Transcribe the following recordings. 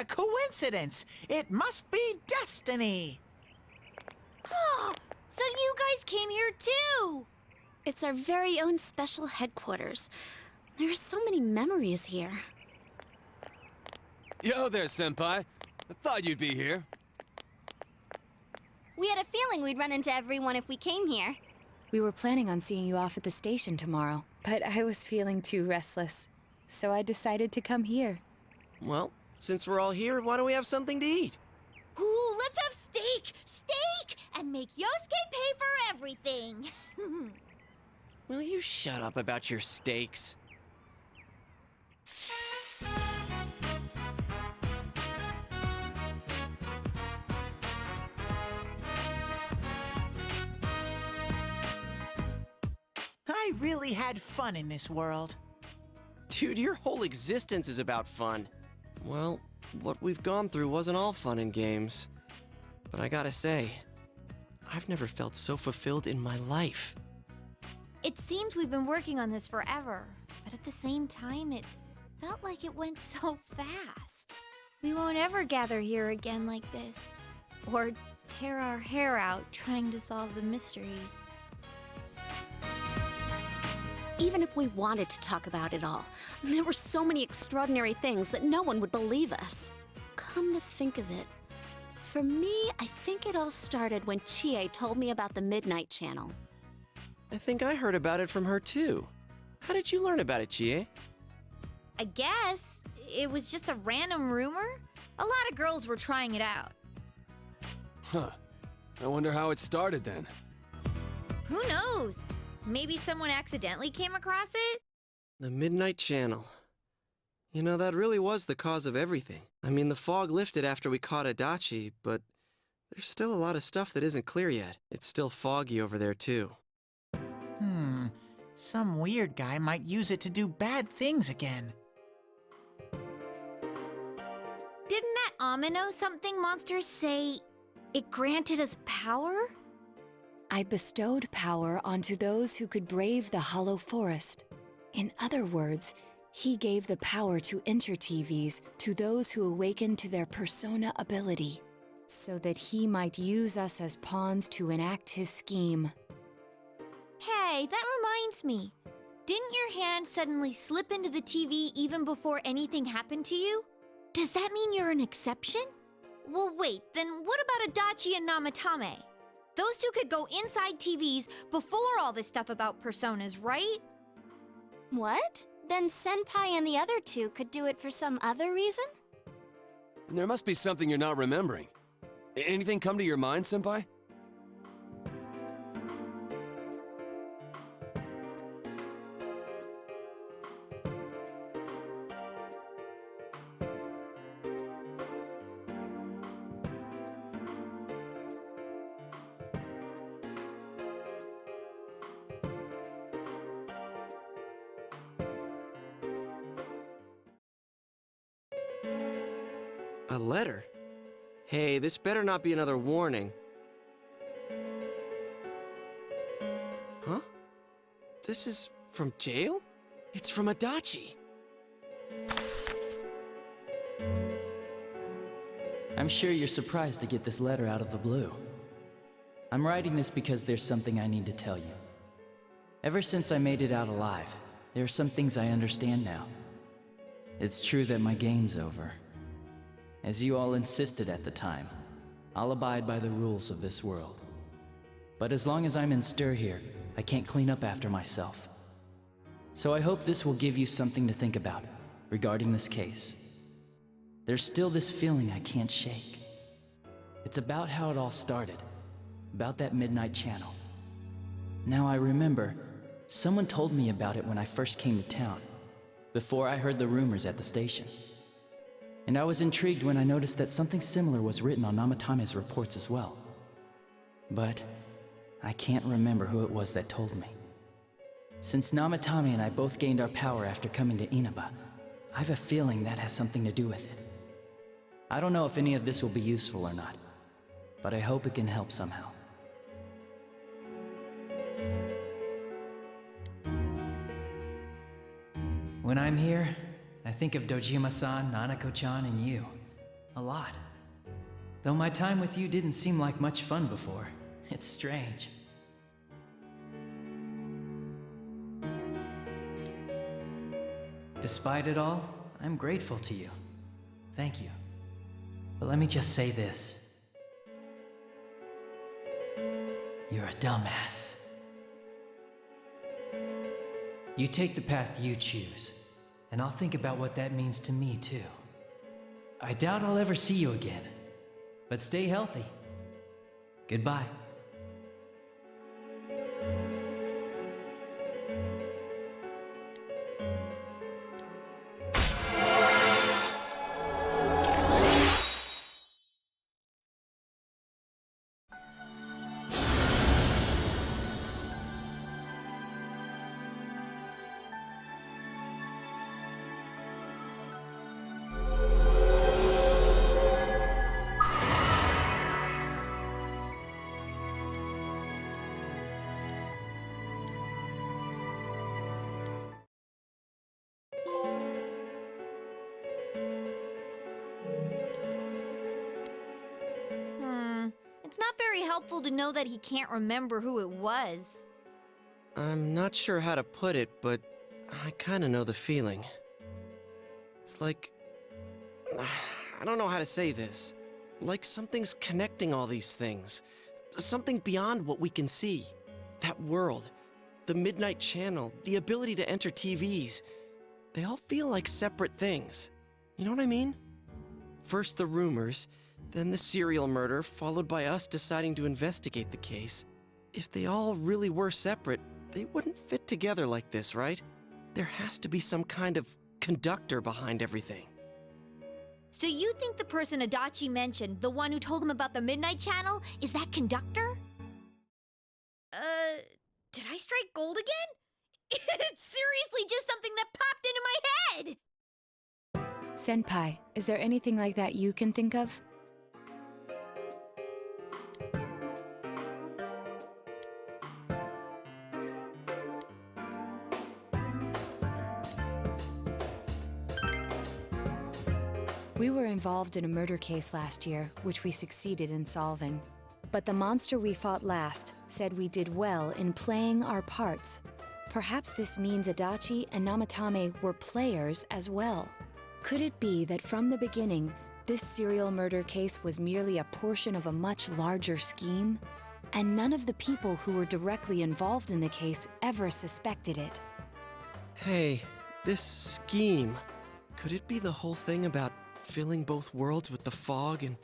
coincidence! It must be destiny! So you guys came here too! It's our very own special headquarters. There are so many memories here. Yo there, Senpai. I thought you'd be here. We had a feeling we'd run into everyone if we came here. We were planning on seeing you off at the station tomorrow, but I was feeling too restless, so I decided to come here. Well, since we're all here, why don't we have something to eat? Ooh, let's have steak! Steak! And make Yosuke pay for everything! Will you shut up about your steaks? I really had fun in this world. Dude, your whole existence is about fun. Well, what we've gone through wasn't all fun and games. But I gotta say, I've never felt so fulfilled in my life. It seems we've been working on this forever, but at the same time, it felt like it went so fast. We won't ever gather here again like this, or tear our hair out trying to solve the mysteries. Even if we wanted to talk about it all, there were so many extraordinary things that no one would believe us. Come to think of it, for me, I think it all started when Chie told me about the Midnight Channel. I think I heard about it from her too. How did you learn about it, Chie? I guess it was just a random rumor. A lot of girls were trying it out. Huh. I wonder how it started then. Who knows? Maybe someone accidentally came across it? The Midnight Channel. You know, that really was the cause of everything. I mean, the fog lifted after we caught Adachi, but there's still a lot of stuff that isn't clear yet. It's still foggy over there, too. Some weird guy might use it to do bad things again. Didn't that Amino something monster say it granted us power? I bestowed power onto those who could brave the Hollow Forest. In other words, he gave the power to enter-TVs to those who awakened to their persona ability, so that he might use us as pawns to enact his scheme. Hey, that reminds me. Didn't your hand suddenly slip into the TV even before anything happened to you? Does that mean you're an exception? Well, wait, then what about Adachi and Namatame? Those two could go inside TVs before all this stuff about personas, right? What? Then Senpai and the other two could do it for some other reason? There must be something you're not remembering. Anything come to your mind, Senpai? A letter? Hey, this better not be another warning. Huh? This is from jail? It's from Adachi. I'm sure you're surprised to get this letter out of the blue. I'm writing this because there's something I need to tell you. Ever since I made it out alive, there are some things I understand now. It's true that my game's over. As you all insisted at the time, I'll abide by the rules of this world. But as long as I'm in stir here, I can't clean up after myself. So I hope this will give you something to think about regarding this case. There's still this feeling I can't shake. It's about how it all started, about that Midnight Channel. Now I remember, someone told me about it when I first came to town, before I heard the rumors at the station. And I was intrigued when I noticed that something similar was written on Namatame's reports as well. But I can't remember who it was that told me. Since Namatame and I both gained our power after coming to Inaba, I have a feeling that has something to do with it. I don't know if any of this will be useful or not, but I hope it can help somehow. When I'm here, I think of Dojima-san, Nanako-chan, and you. A lot. Though my time with you didn't seem like much fun before. It's strange. Despite it all, I'm grateful to you. Thank you. But let me just say this. You're a dumbass. You take the path you choose, and I'll think about what that means to me too. I doubt I'll ever see you again, but stay healthy. Goodbye. It's not very helpful to know that he can't remember who it was. I'm not sure how to put it, but I kinda know the feeling. It's like... I don't know how to say this. Like something's connecting all these things. Something beyond what we can see. That world, the Midnight Channel, the ability to enter TVs. They all feel like separate things. You know what I mean? First the rumors, then the serial murder, followed by us deciding to investigate the case. If they all really were separate, they wouldn't fit together like this, right? There has to be some kind of conductor behind everything. So you think the person Adachi mentioned, the one who told him about the Midnight Channel, is that conductor? Did I strike gold again? It's seriously just something that popped into my head! Senpai, is there anything like that you can think of? We were involved in a murder case last year, which we succeeded in solving. But the monster we fought last said we did well in playing our parts. Perhaps this means Adachi and Namatame were players as well. Could it be that from the beginning, this serial murder case was merely a portion of a much larger scheme? And none of the people who were directly involved in the case ever suspected it. Hey, this scheme. Could it be the whole thing about filling both worlds with the fog and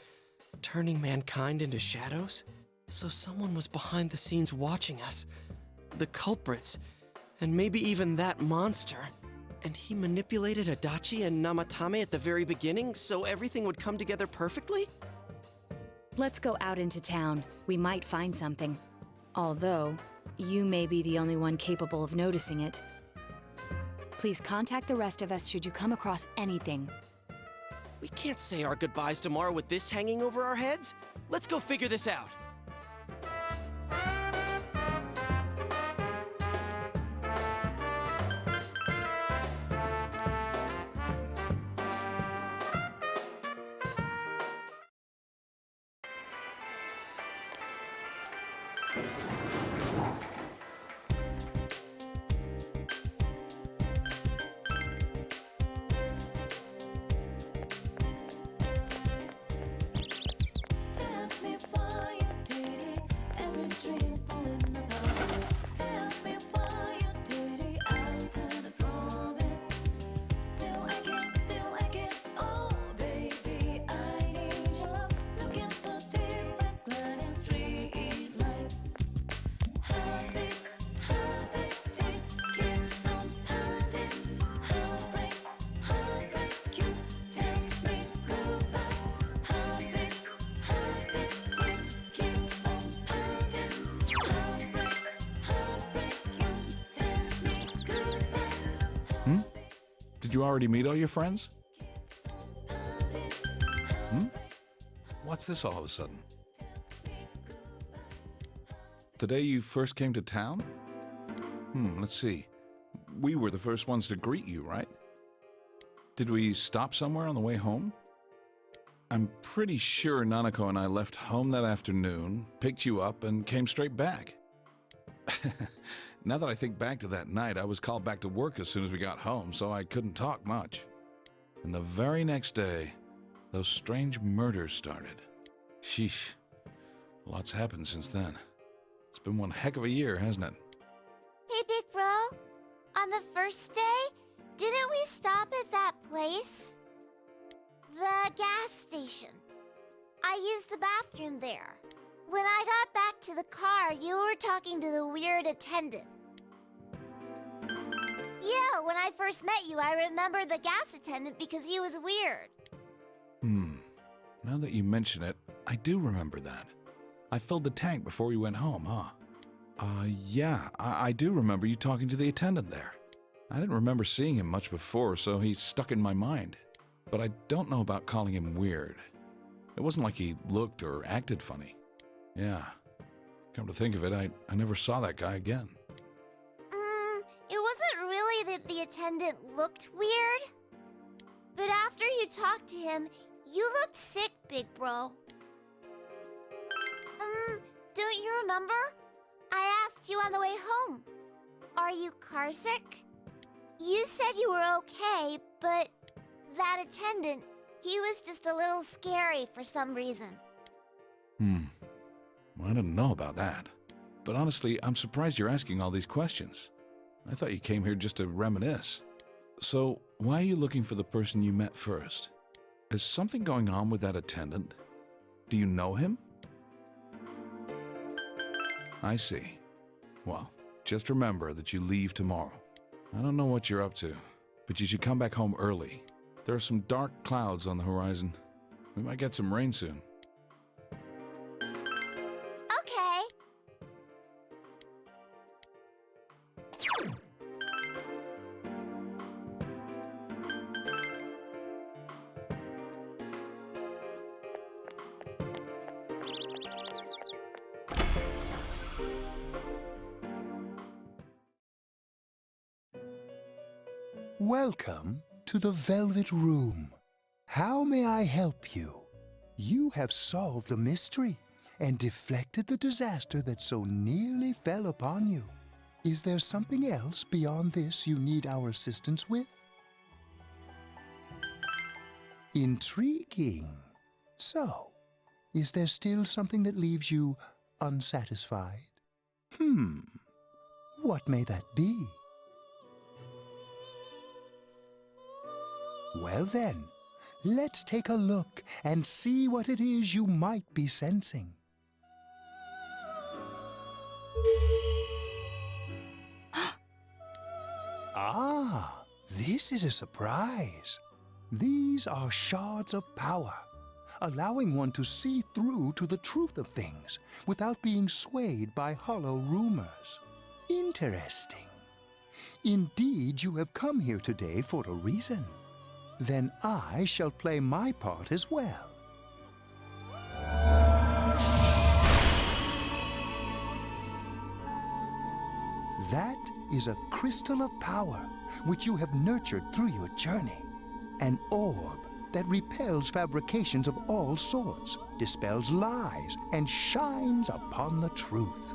turning mankind into shadows? So someone was behind the scenes watching us. The culprits. And maybe even that monster. And he manipulated Adachi and Namatame at the very beginning so everything would come together perfectly? Let's go out into town. We might find something. Although, you may be the only one capable of noticing it. Please contact the rest of us should you come across anything. We can't say our goodbyes tomorrow with this hanging over our heads. Let's go figure this out. Did you already meet all your friends? What's this all of a sudden? The day you first came to town? Let's see. We were the first ones to greet you, right? Did we stop somewhere on the way home? I'm pretty sure Nanako and I left home that afternoon, picked you up, and came straight back. Now that I think back to that night, I was called back to work as soon as we got home, so I couldn't talk much. And the very next day, those strange murders started. Sheesh. Lots happened since then. It's been one heck of a year, hasn't it? Hey, big bro. On the first day, didn't we stop at that place? The gas station. I used the bathroom there. When I got back to the car, you were talking to the weird attendant. Yeah, when I first met you, I remember the gas attendant because he was weird. Now that you mention it, I do remember that. I filled the tank before we went home, huh? Yeah, I do remember you talking to the attendant there. I didn't remember seeing him much before, so he stuck in my mind. But I don't know about calling him weird. It wasn't like he looked or acted funny. Yeah. Come to think of it, I never saw that guy again. It wasn't really that the attendant looked weird. But after you talked to him, you looked sick, big bro. Don't you remember? I asked you on the way home. Are you carsick? You said you were okay, but that attendant, he was just a little scary for some reason. Well, I didn't know about that. But honestly, I'm surprised you're asking all these questions. I thought you came here just to reminisce. So, why are you looking for the person you met first? Is something going on with that attendant? Do you know him? I see. Well, just remember that you leave tomorrow. I don't know what you're up to, but you should come back home early. There are some dark clouds on the horizon. We might get some rain soon. Okay. Welcome to the Velvet Room. How may I help you? You have solved the mystery and deflected the disaster that so nearly fell upon you. Is there something else beyond this you need our assistance with? Intriguing. So, is there still something that leaves you unsatisfied? What may that be? Well then, let's take a look and see what it is you might be sensing. Ah, this is a surprise. These are shards of power, allowing one to see through to the truth of things without being swayed by hollow rumors. Interesting. Indeed, you have come here today for a reason. Then I shall play my part as well. That is a crystal of power which you have nurtured through your journey. An orb that repels fabrications of all sorts, dispels lies, and shines upon the truth.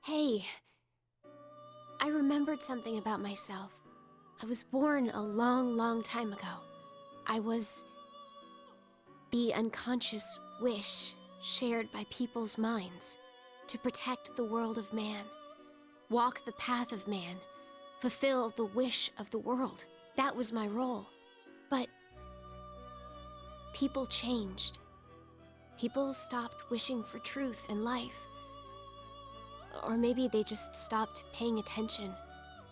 Hey, I remembered something about myself. I was born a long, long time ago. I was the unconscious wish shared by people's minds to protect the world of man, walk the path of man, fulfill the wish of the world. That was my role. But people changed. People stopped wishing for truth and life. Or maybe they just stopped paying attention.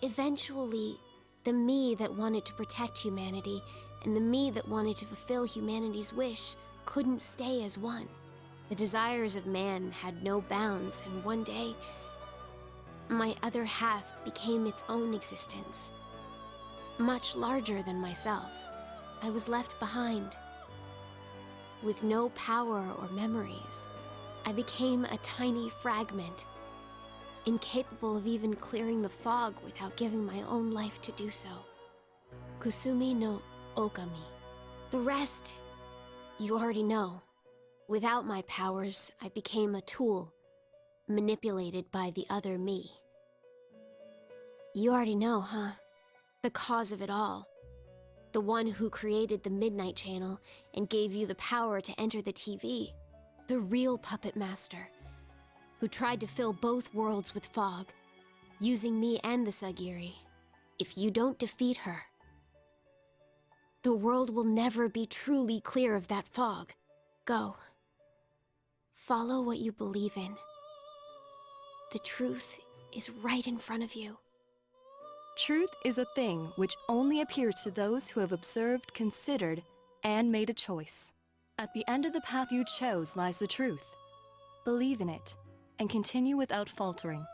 Eventually, the me that wanted to protect humanity and the me that wanted to fulfill humanity's wish couldn't stay as one. The desires of man had no bounds, and one day, my other half became its own existence. Much larger than myself. I was left behind, with no power or memories. I became a tiny fragment incapable of even clearing the fog without giving my own life to do so. Kusumi no Okami. The rest, you already know. Without my powers, I became a tool, manipulated by the other me. You already know, huh? The cause of it all. The one who created the Midnight Channel and gave you the power to enter the TV. The real puppet master, who tried to fill both worlds with fog, using me and the Sagiri. If you don't defeat her, the world will never be truly clear of that fog. Go. Follow what you believe in. The truth is right in front of you. Truth is a thing which only appears to those who have observed, considered, and made a choice. At the end of the path you chose lies the truth. Believe in it, and continue without faltering.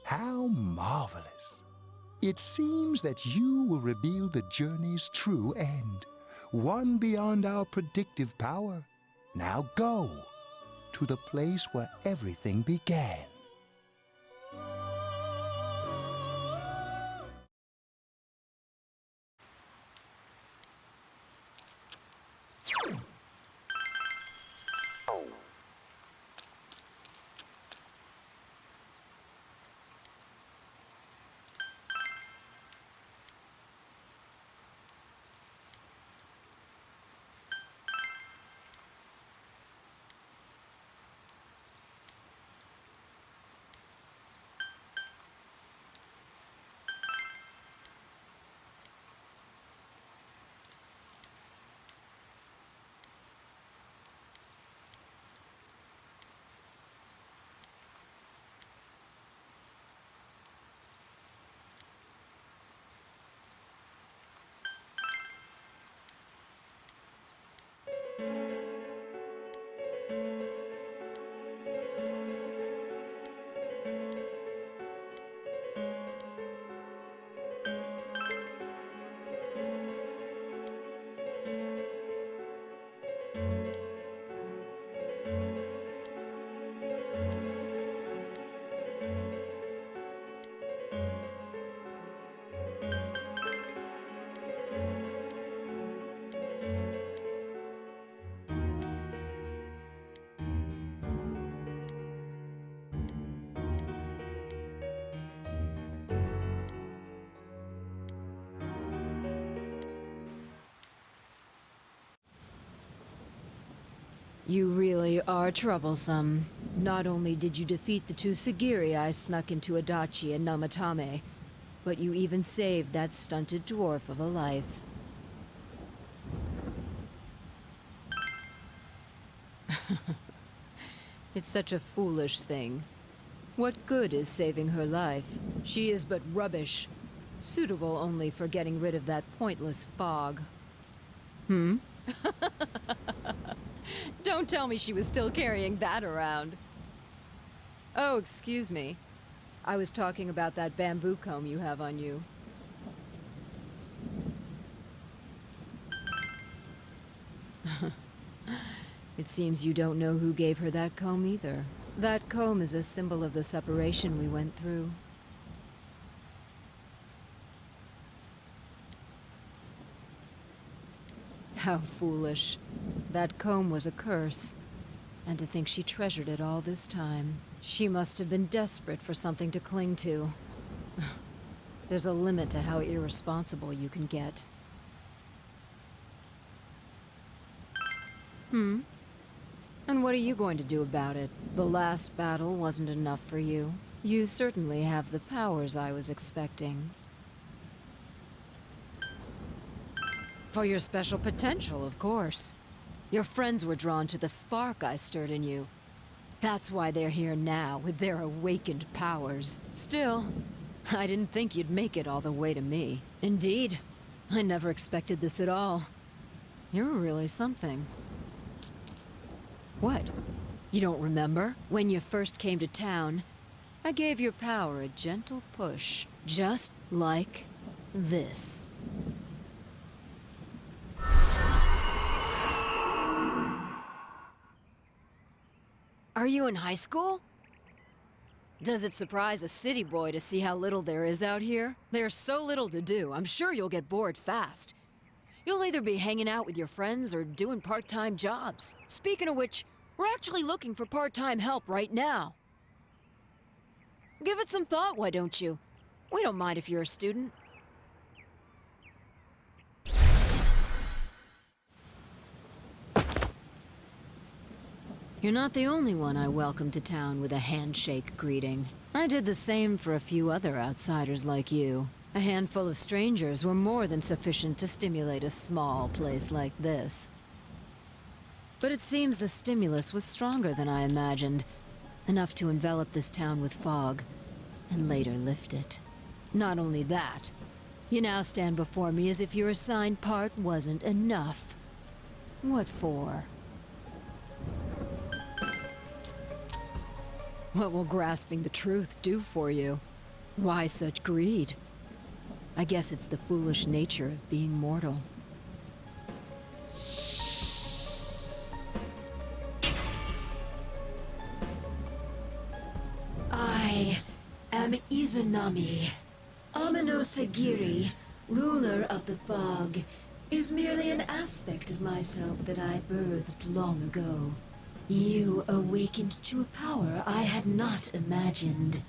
How marvelous. It seems that you will reveal the journey's true end, one beyond our predictive power. Now go to the place where everything began. You really are troublesome. Not only did you defeat the two Sagiri I snuck into Adachi and Namatame, but you even saved that stunted dwarf of a life. It's such a foolish thing. What good is saving her life? She is but rubbish, suitable only for getting rid of that pointless fog. Hmm? Don't tell me she was still carrying that around. Oh, excuse me. I was talking about that bamboo comb you have on you. It seems you don't know who gave her that comb either. That comb is a symbol of the separation we went through. How foolish. That comb was a curse. And to think she treasured it all this time. She must have been desperate for something to cling to. There's a limit to how irresponsible you can get. Hmm? And what are you going to do about it? The last battle wasn't enough for you. You certainly have the powers I was expecting. For your special potential, of course. Your friends were drawn to the spark I stirred in you. That's why they're here now, with their awakened powers. Still, I didn't think you'd make it all the way to me. Indeed, I never expected this at all. You're really something. What? You don't remember? When you first came to town, I gave your power a gentle push. Just like this. Are you in high school? Does it surprise a city boy to see how little there is out here? There's so little to do, I'm sure you'll get bored fast. You'll either be hanging out with your friends or doing part-time jobs. Speaking of which, we're actually looking for part-time help right now. Give it some thought, why don't you? We don't mind if you're a student. You're not the only one I welcomed to town with a handshake greeting. I did the same for a few other outsiders like you. A handful of strangers were more than sufficient to stimulate a small place like this. But it seems the stimulus was stronger than I imagined. Enough to envelop this town with fog, and later lift it. Not only that, you now stand before me as if your assigned part wasn't enough. What for? What will grasping the truth do for you? Why such greed? I guess it's the foolish nature of being mortal. I am Izanami. Aminosagiri, ruler of the fog, is merely an aspect of myself that I birthed long ago. You awakened to a power I had not imagined.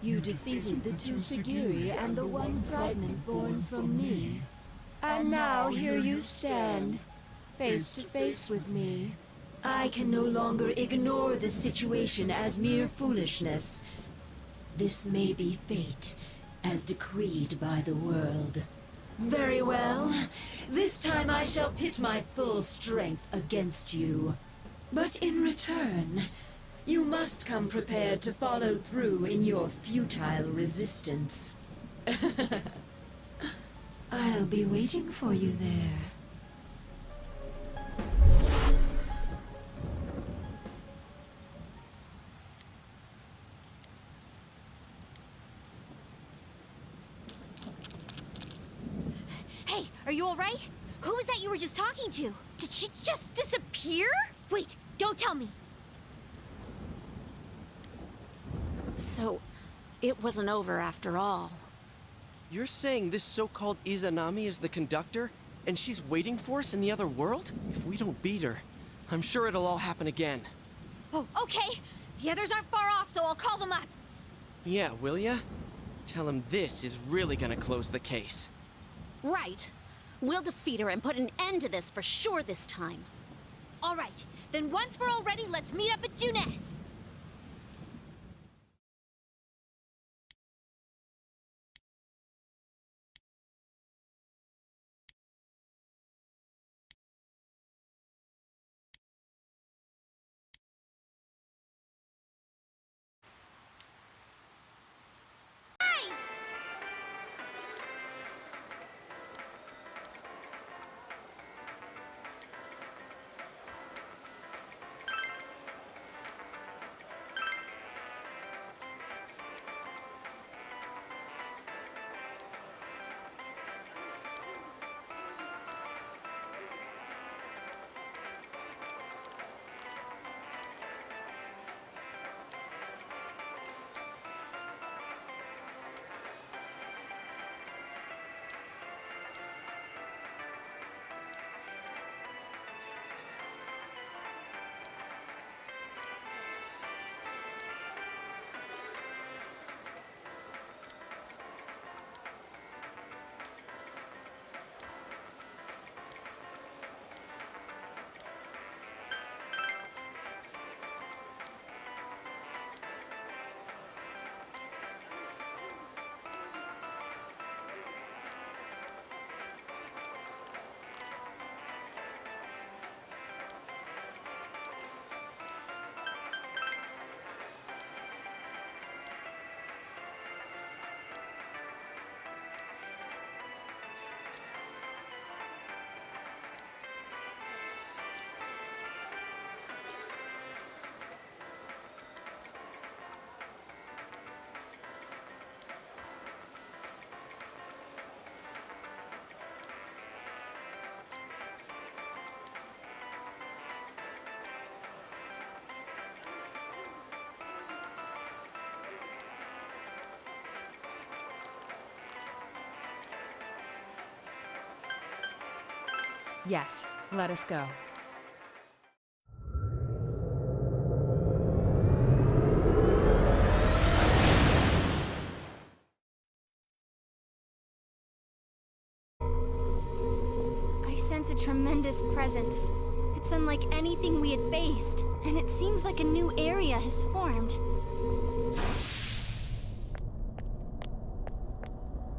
You defeated the two Sagiri and the one fragment born from me. And now here you stand, face to face with me. I can no longer ignore this situation as mere foolishness. This may be fate, as decreed by the world. Very well. This time I shall pit my full strength against you. But in return, you must come prepared to follow through in your futile resistance. I'll be waiting for you there. Hey, are you alright? Who was that you were just talking to? Did she just disappear? Wait, don't tell me. So, it wasn't over after all. You're saying this so-called Izanami is the conductor, and she's waiting for us in the other world? If we don't beat her, I'm sure it'll all happen again. Oh, okay. The others aren't far off, so I'll call them up. Yeah, will ya? Tell him this is really gonna close the case. Right. We'll defeat her and put an end to this for sure this time. All right, then once we're all ready, let's meet up at Junes. Yes, let us go. I sense a tremendous presence. It's unlike anything we had faced, and it seems like a new area has formed.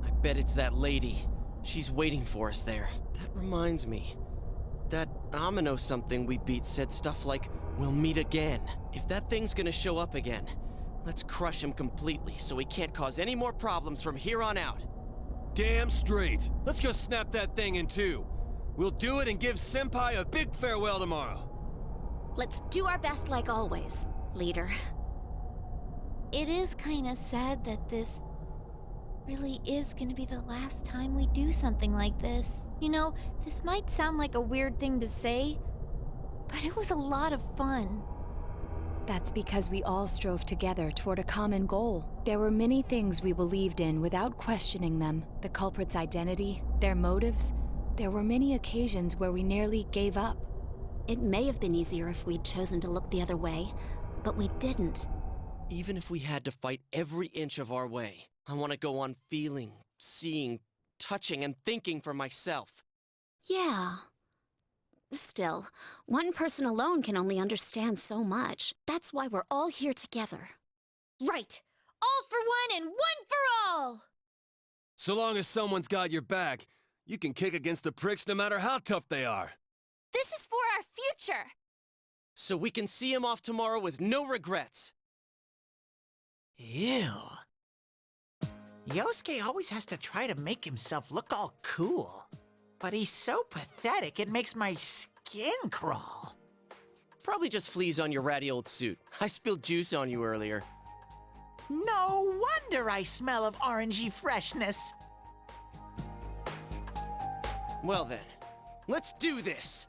I bet it's that lady. She's waiting for us there. That reminds me. That Amino something we beat said stuff like, "We'll meet again." If that thing's gonna show up again, let's crush him completely so he can't cause any more problems from here on out. Damn straight. Let's go snap that thing in two. We'll do it and give Senpai a big farewell tomorrow. Let's do our best like always, leader. It is kinda sad that this really is gonna be the last time we do something like this. You know, this might sound like a weird thing to say, but it was a lot of fun. That's because we all strove together toward a common goal. There were many things we believed in without questioning them. The culprit's identity, their motives. There were many occasions where we nearly gave up. It may have been easier if we'd chosen to look the other way, but we didn't. Even if we had to fight every inch of our way, I want to go on feeling, seeing, touching, and thinking for myself. Yeah. Still, one person alone can only understand so much. That's why we're all here together. Right! All for one and one for all! So long as someone's got your back, you can kick against the pricks no matter how tough they are. This is for our future! So we can see him off tomorrow with no regrets. Ew. Yosuke always has to try to make himself look all cool. But he's so pathetic, it makes my skin crawl. Probably just fleas on your ratty old suit. I spilled juice on you earlier. No wonder I smell of orangey freshness. Well then, let's do this!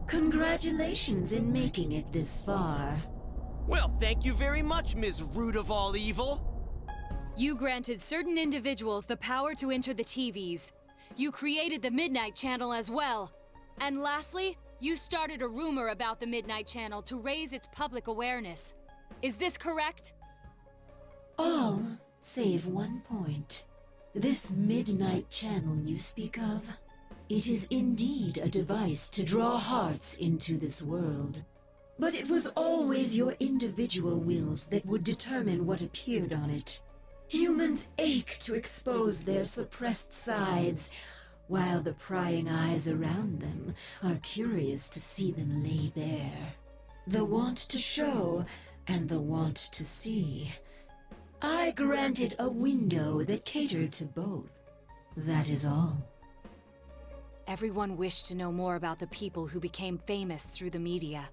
Congratulations in making it this far. Well, thank you very much, Ms. Root of all evil. You granted certain individuals the power to enter the TVs. You created the Midnight Channel as well. And lastly, you started a rumor about the Midnight Channel to raise its public awareness. Is this correct? All save one point. This Midnight Channel you speak of, it is indeed a device to draw hearts into this world. But it was always your individual wills that would determine what appeared on it. Humans ache to expose their suppressed sides, while the prying eyes around them are curious to see them laid bare. The want to show and the want to see. I granted a window that catered to both. That is all. Everyone wished to know more about the people who became famous through the media.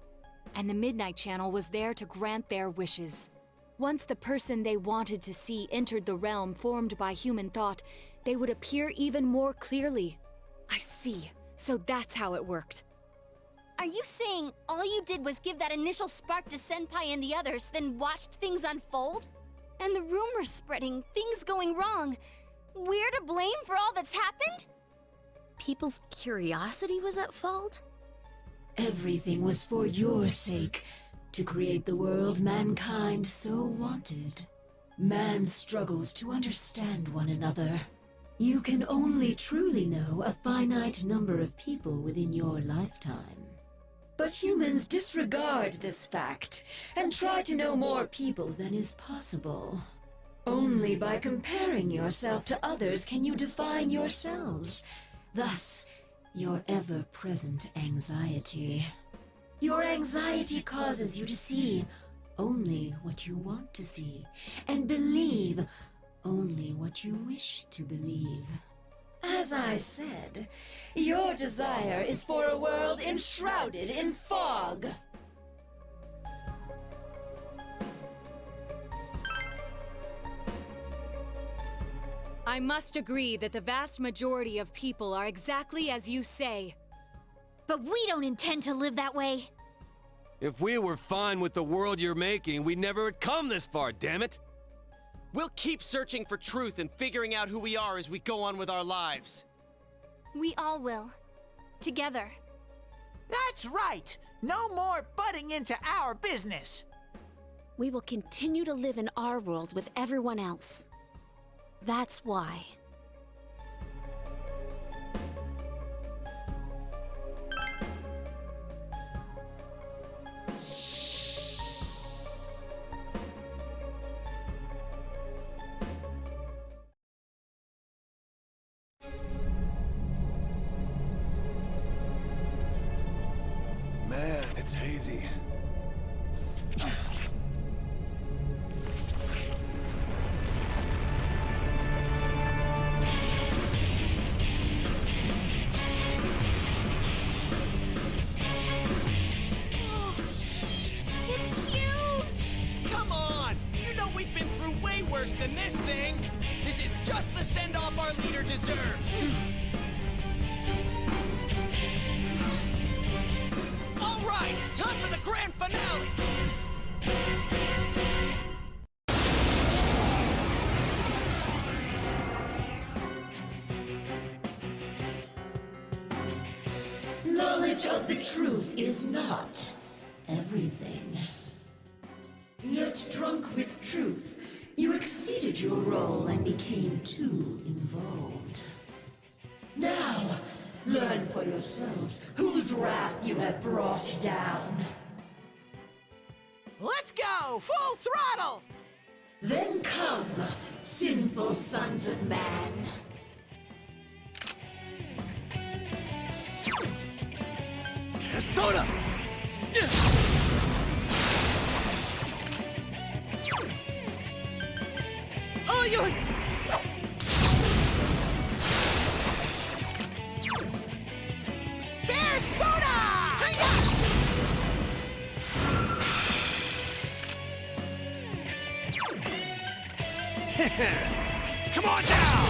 And the Midnight Channel was there to grant their wishes. Once the person they wanted to see entered the realm formed by human thought, they would appear even more clearly. I see. So that's how it worked. Are you saying all you did was give that initial spark to Senpai and the others, then watched things unfold? And the rumors spreading, things going wrong. We're to blame for all that's happened? People's curiosity was at fault? Everything was for your sake, to create the world mankind so wanted. Man struggles to understand one another. You can only truly know a finite number of people within your lifetime. But humans disregard this fact and try to know more people than is possible. Only by comparing yourself to others can you define yourselves. Thus, your ever-present anxiety. Your anxiety causes you to see only what you want to see, and believe only what you wish to believe. As I said, your desire is for a world enshrouded in fog. I must agree that the vast majority of people are exactly as you say. But we don't intend to live that way. If we were fine with the world you're making, we never had come this far, damn it! We'll keep searching for truth and figuring out who we are as we go on with our lives. We all will. Together. That's right! No more butting into our business! We will continue to live in our world with everyone else. That's why. Man, it's hazy. Come on! You know we've been through way worse than this thing! This is just the send-off our leader deserves! All right, time for the grand finale! Knowledge of the truth is not everything. Yet drunk with truth, you exceeded your role and became too involved. Now, learn for yourselves whose wrath you have brought down. Let's go! Full throttle! Then come, sinful sons of man. Soda! All yours! Bear soda! Come on down!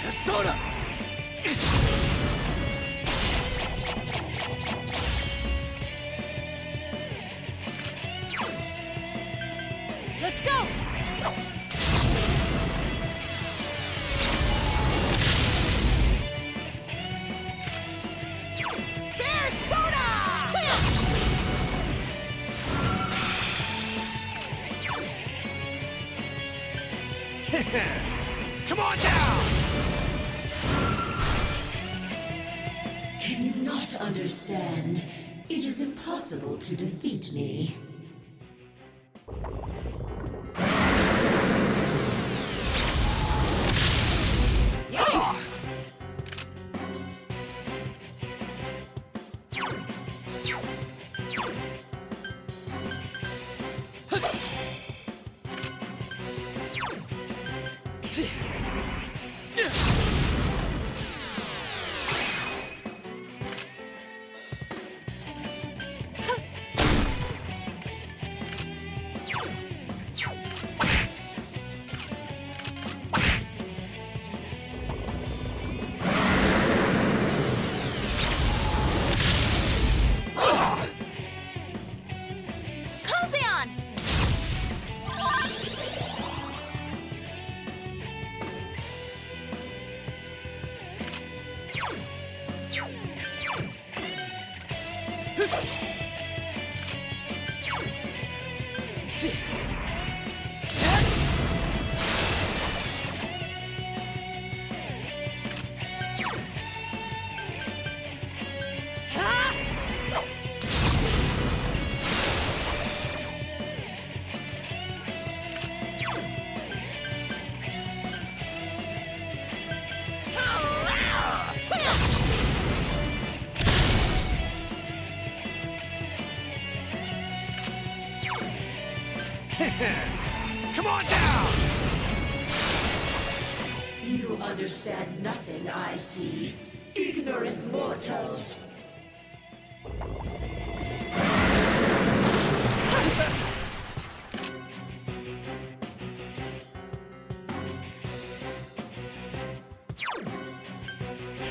Soda! Let's go! Bear soda! Come on down! Can you not understand? It is impossible to defeat me. Kozeon! 「Come on down! You understand nothing, I see. Ignorant mortals.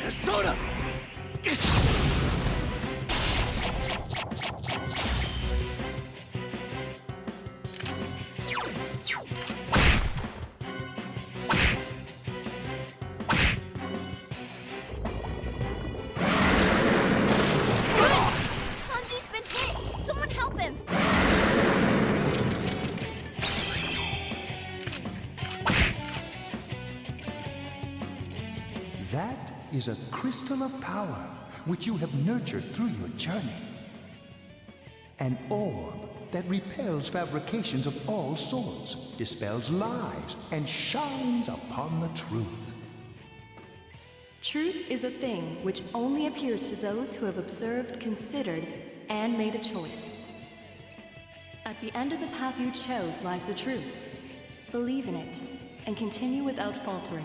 Soda! Hanji's been hit! Someone help him! That is a crystal of power which you have nurtured through your journey. An orb that repels fabrications of all sorts, dispels lies, and shines upon the truth. Truth is a thing which only appears to those who have observed, considered, and made a choice. At the end of the path you chose lies the truth. Believe in it, and continue without faltering.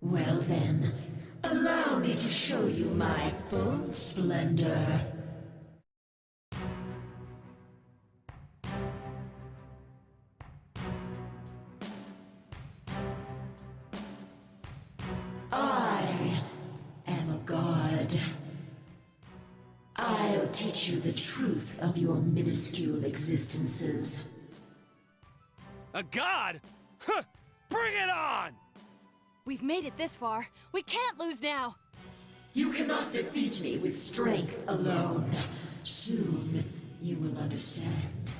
Well then, allow me to show you my full splendor. I am a god. I'll teach you the truth of your minuscule existences. A god? Huh! Bring it on! We've made it this far. We can't lose now. You cannot defeat me with strength alone. Soon, you will understand.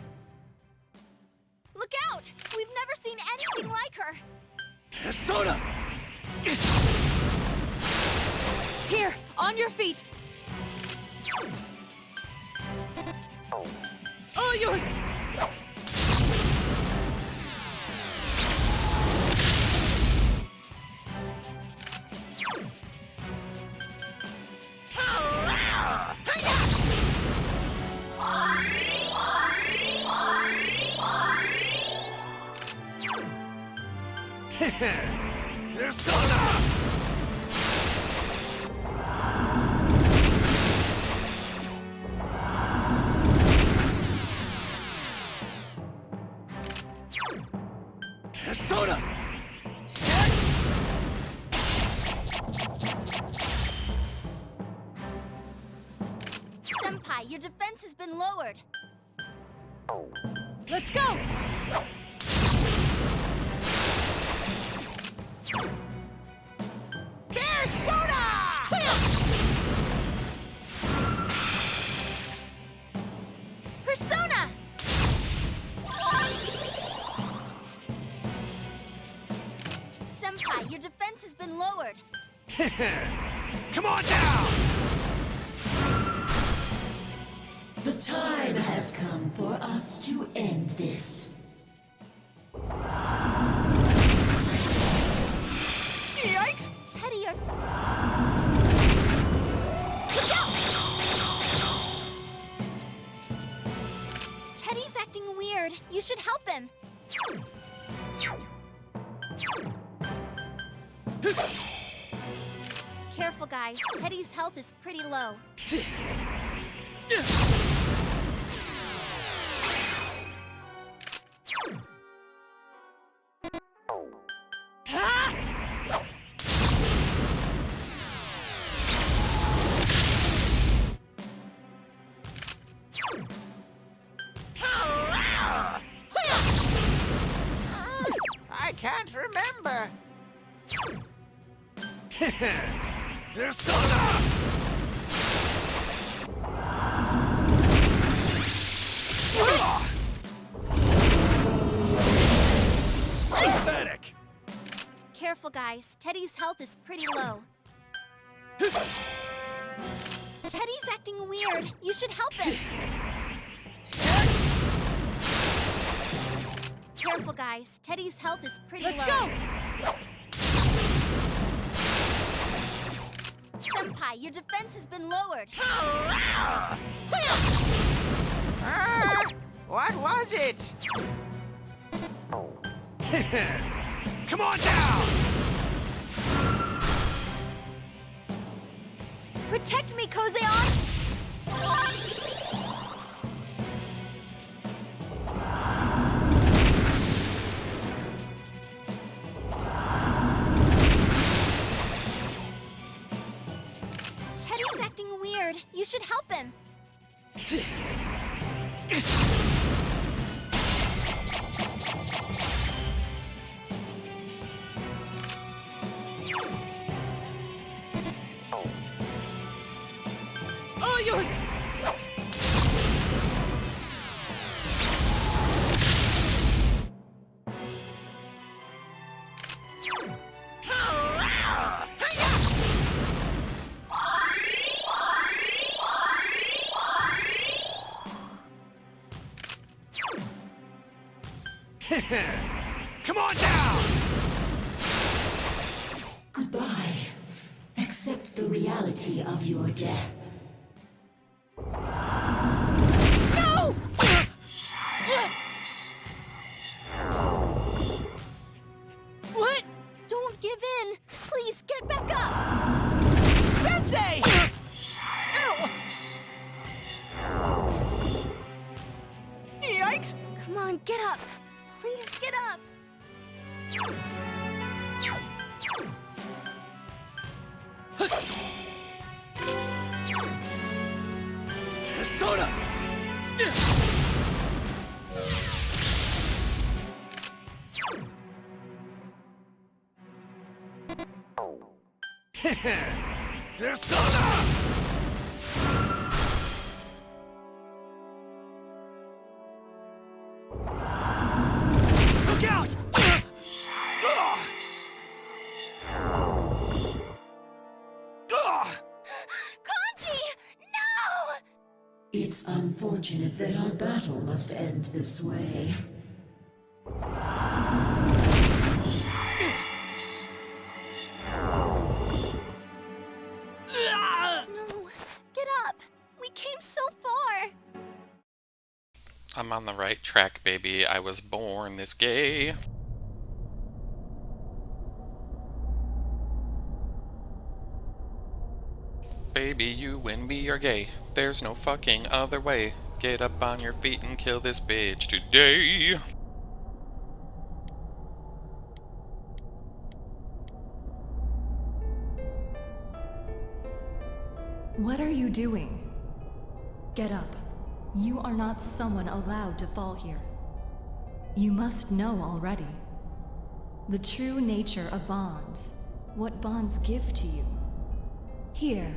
Look out! We've never seen anything like her! Soda! Here, on your feet! All yours! Persona! Persona! Senpai, your defense has been lowered. Let's go! Persona! Persona! Senpai, your defense has been lowered. Come on down! The time has come for us to end this. Yikes! Teddy, you're... Look out! Teddy's acting weird. You should help him. Careful, guys. Teddy's health is pretty low. Persona! Pathetic! Careful, guys. Teddy's health is pretty low. Teddy's acting weird. You should help him. Careful, guys. Teddy's health is pretty low. Let's go! Senpai, your defense has been lowered. What was it? Come on down! Protect me, Kozeon! Teddy's acting weird. You should help him. All yours! Come on down! Goodbye. Accept the reality of your death. No! What? Don't give in. Please get back up. Sensei! Yikes! Come on, get up. Please get up. Persona! Persona! Look out! Kanji! No! It's unfortunate that our battle must end this way. No. Get up. We came so far. I'm on the right track, baby. I was born this gay. Baby, you and me are gay. There's no fucking other way. Get up on your feet and kill this bitch today. What are you doing? Get up. You are not someone allowed to fall here. You must know already. The true nature of bonds. What bonds give to you. Here,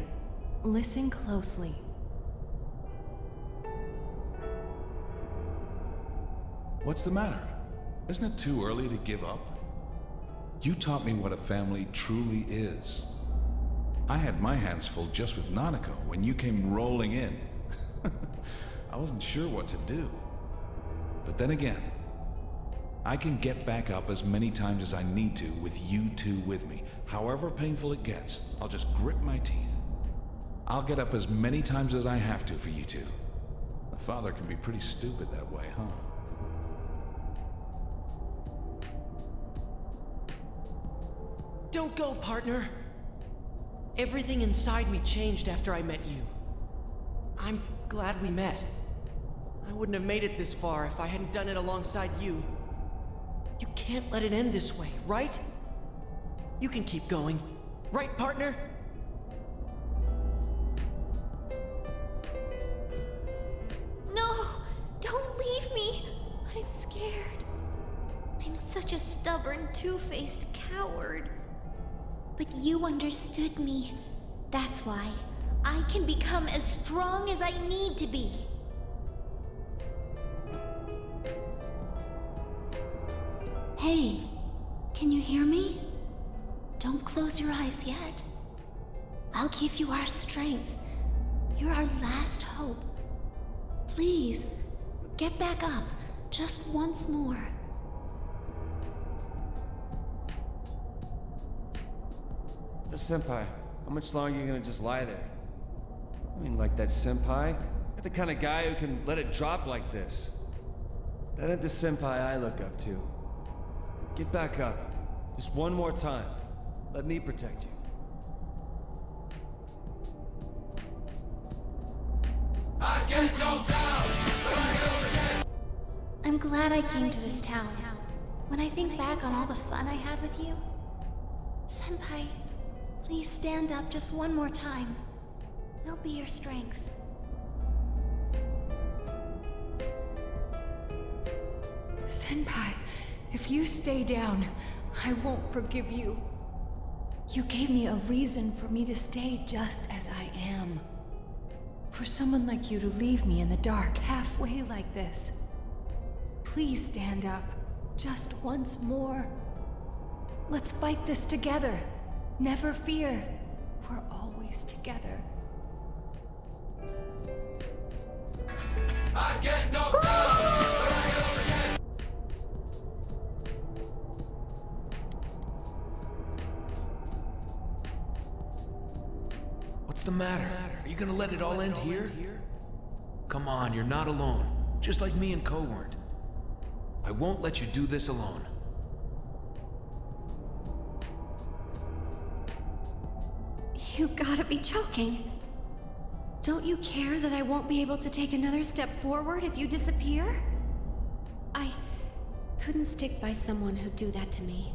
listen closely. What's the matter? Isn't it too early to give up? You taught me what a family truly is. I had my hands full just with Nanako when you came rolling in. I wasn't sure what to do. But then again, I can get back up as many times as I need to with you two with me. However painful it gets, I'll just grit my teeth. I'll get up as many times as I have to for you two. A father can be pretty stupid that way, huh? Don't go, partner. Everything inside me changed after I met you. I'm glad we met. I wouldn't have made it this far if I hadn't done it alongside you. You can't let it end this way, right? You can keep going. Right, partner? No! Don't leave me! I'm scared. I'm such a stubborn, two-faced coward. But you understood me. That's why I can become as strong as I need to be. Hey, can you hear me? Don't close your eyes yet. I'll give you our strength. You're our last hope. Please, get back up, just once more. Senpai, how much longer are you gonna just lie there? I mean, like that senpai? You're the kind of guy who can let it drop like this. That ain't the senpai I look up to. Get back up. Just one more time. Let me protect you. I'm glad I came to this town. When I think back on all the fun I had with you, Senpai, please stand up just one more time. We'll be your strength. Senpai, if you stay down, I won't forgive you. You gave me a reason for me to stay just as I am. For someone like you to leave me in the dark halfway like this. Please stand up, just once more. Let's fight this together. Never fear. We're always together. I get knocked down, but I get up again. What's the matter? Are you gonna let it all end here? Come on, you're not alone. Just like me and Ko weren't. I won't let you do this alone. You gotta be joking. Don't you care that I won't be able to take another step forward if you disappear? I couldn't stick by someone who'd do that to me.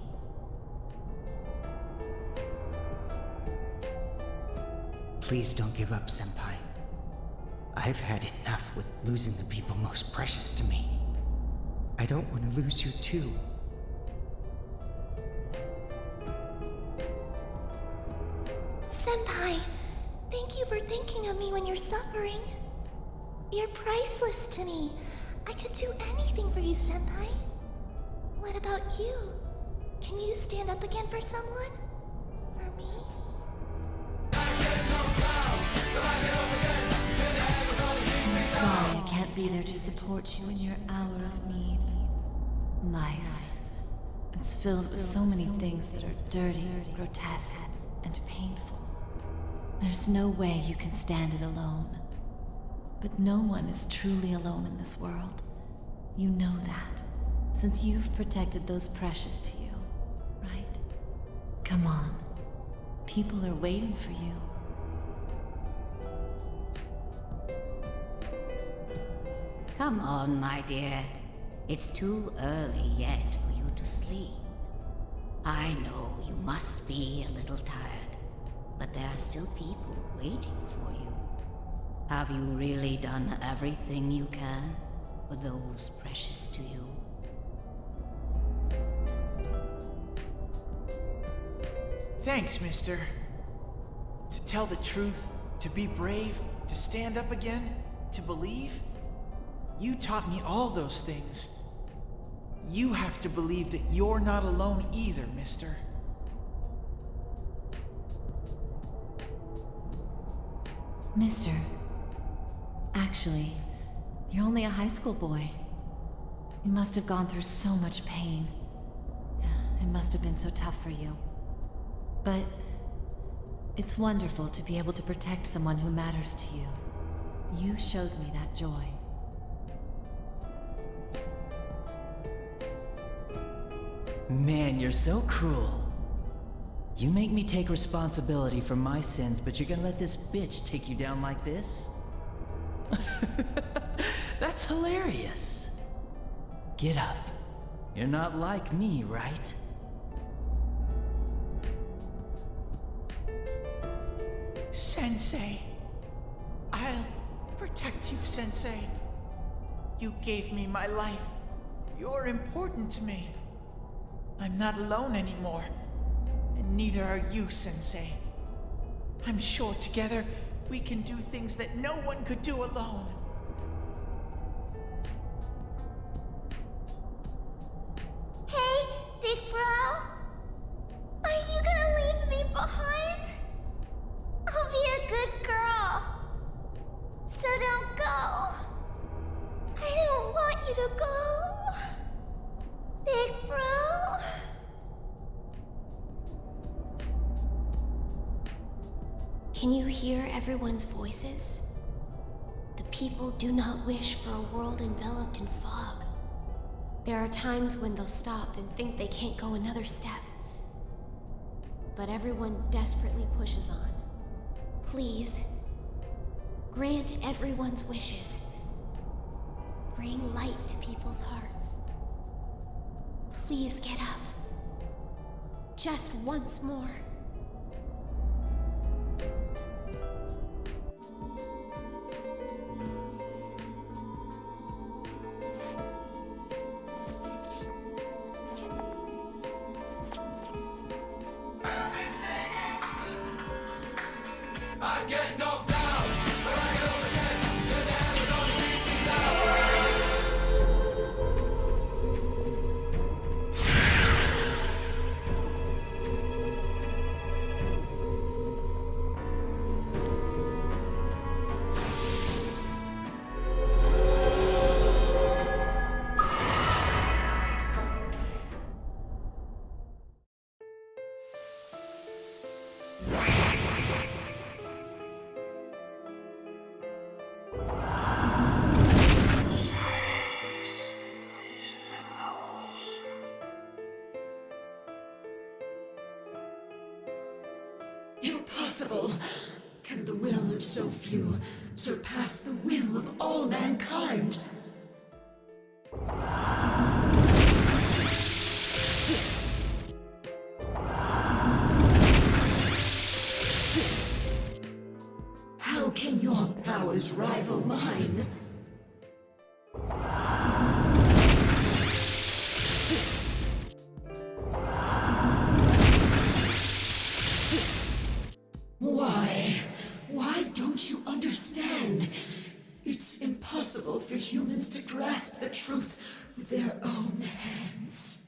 Please don't give up, Senpai. I've had enough with losing the people most precious to me. I don't want to lose you too. Senpai, thank you for thinking of me when you're suffering. You're priceless to me. I could do anything for you, Senpai. What about you? Can you stand up again for someone? For me? I'm sorry I can't be there to support you in your hour of need. Life. It's filled with so many things that are dirty, grotesque, and painful. There's no way you can stand it alone. But no one is truly alone in this world. You know that, since you've protected those precious to you, right? Come on. People are waiting for you. Come on, my dear. It's too early yet for you to sleep. I know you must be a little tired, but there are still people waiting for you. Have you really done everything you can for those precious to you? Thanks, mister. To tell the truth, to be brave, to stand up again, to believe. You taught me all those things. You have to believe that you're not alone either, mister. Mister, actually, you're only a high school boy. You must have gone through so much pain. It must have been so tough for you. But it's wonderful to be able to protect someone who matters to you. You showed me that joy. Man, you're so cruel. You make me take responsibility for my sins, but you're gonna let this bitch take you down like this? That's hilarious. Get up. You're not like me, right? Sensei. I'll protect you, Sensei. You gave me my life. You're important to me. I'm not alone anymore. And Neither are you, Sensei. I'm sure together we can do things that no one could do alone. Hey, big bro. Are you gonna leave me behind? I'll be a good girl. So don't go. I don't want you to go. Big bro. Can you hear everyone's voices? The people do not wish for a world enveloped in fog. There are times when they'll stop and think they can't go another step. But everyone desperately pushes on. Please, grant everyone's wishes. Bring light to people's hearts. Please get up. Just once more. I get knocked down, but I get up again. The devil don't beat me down. Impossible! Can the will of so few surpass the will of all mankind? How can your powers rival mine? Why don't you understand? It's impossible for humans to grasp the truth with their own hands.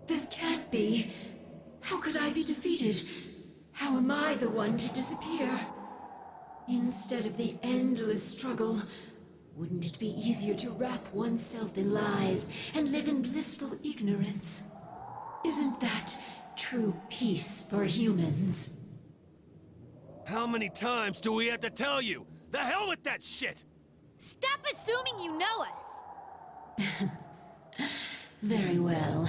This can't be. How could I be defeated? How am I the one to disappear? Instead of the endless struggle, wouldn't it be easier to wrap oneself in lies and live in blissful ignorance? Isn't that true peace for humans? How many times do we have to tell you? The hell with that shit! Stop assuming you know us! Very well.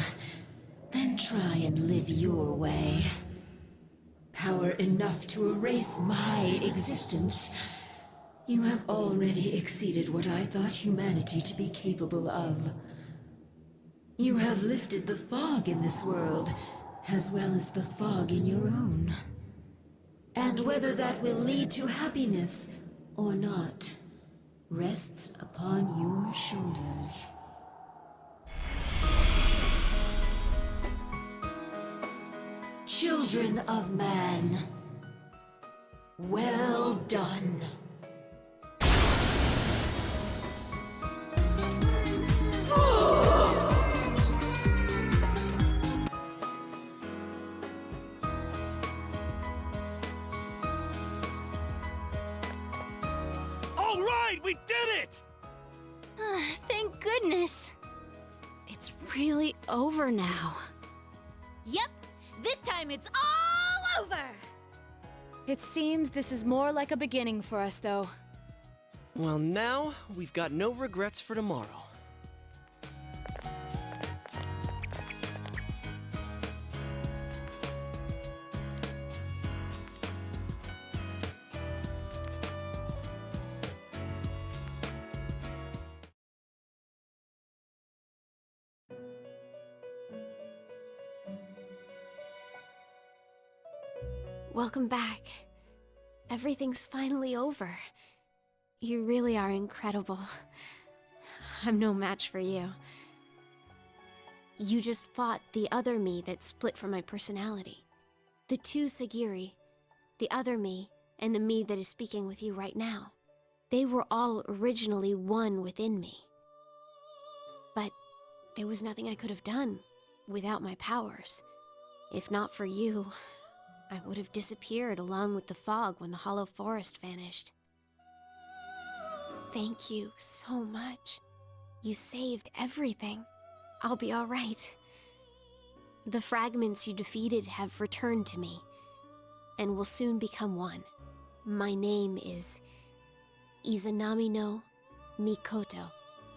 Then try and live your way. Power enough to erase my existence. You have already exceeded what I thought humanity to be capable of. You have lifted the fog in this world, as well as the fog in your own. And whether that will lead to happiness or not, rests upon your shoulders. Children of man, well done. All right, we did goodness! It's really over now. Yep, this time it's all over! It seems this is more like a beginning for us, though. Well, now we've got no regrets for tomorrow. Welcome back. Everything's finally over. You really are incredible. I'm no match for you. You just fought the other me that split from my personality. The two Sagiri, the other me, and the me that is speaking with you right now. They were all originally one within me. But there was nothing I could have done without my powers. If not for you, I would have disappeared along with the fog when the Hollow Forest vanished. Thank you so much. You saved everything. I'll be all right. The fragments you defeated have returned to me, and will soon become one. My name is Izanami no Mikoto,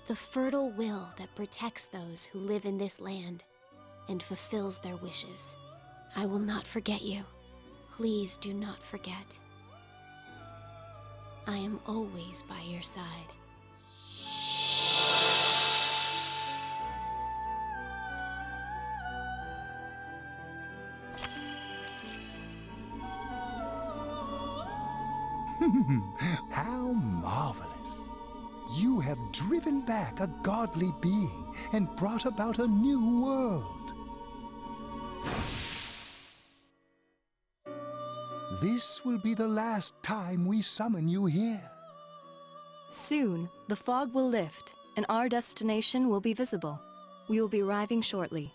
the fertile will that protects those who live in this land and fulfills their wishes. I will not forget you. Please do not forget. I am always by your side. How marvelous! You have driven back a godly being and brought about a new world. This will be the last time we summon you here. Soon, the fog will lift, and our destination will be visible. We will be arriving shortly.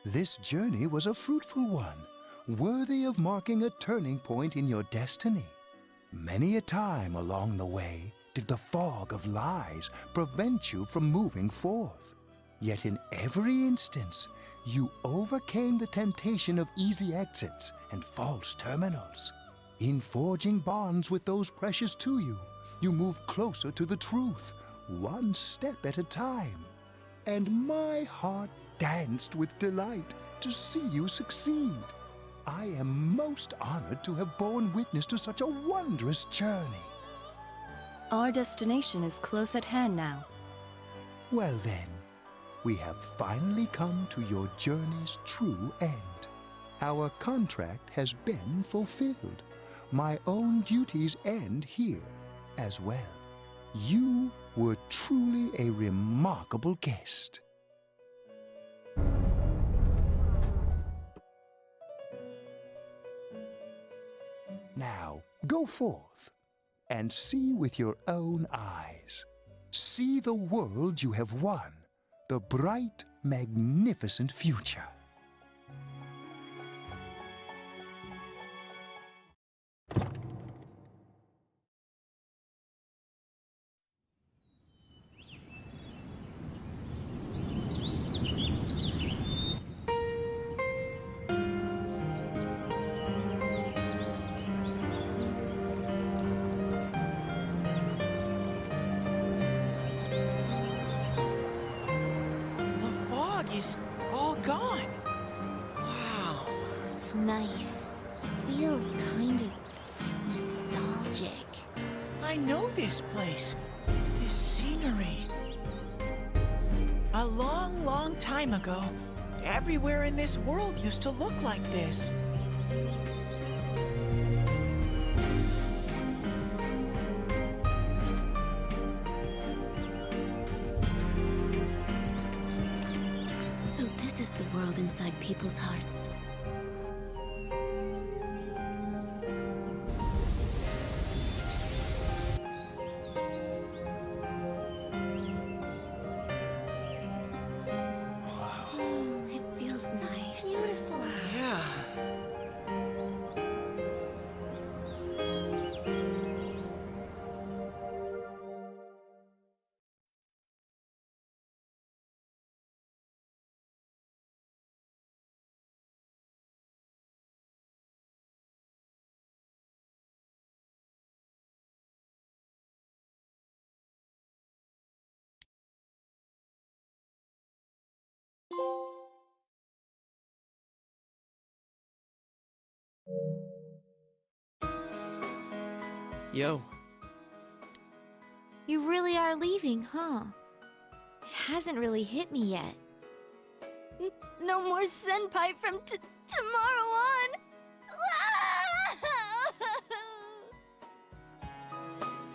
This journey was a fruitful one, worthy of marking a turning point in your destiny. Many a time along the way did the fog of lies prevent you from moving forth. Yet in every instance, you overcame the temptation of easy exits and false terminals. In forging bonds with those precious to you, you moved closer to the truth, one step at a time. And my heart danced with delight to see you succeed. I am most honored to have borne witness to such a wondrous journey. Our destination is close at hand now. Well then, we have finally come to your journey's true end. Our contract has been fulfilled. My own duties end here as well. You were truly a remarkable guest. Now, go forth and see with your own eyes. See the world you have won, the bright, magnificent future. Is all gone. Wow. It's nice. It feels kind of nostalgic. I know this place. This scenery. A long, long time ago, everywhere in this world used to look like this. So this is the world inside people's hearts. Yo. You really are leaving, huh? It hasn't really hit me yet. No more senpai from tomorrow on!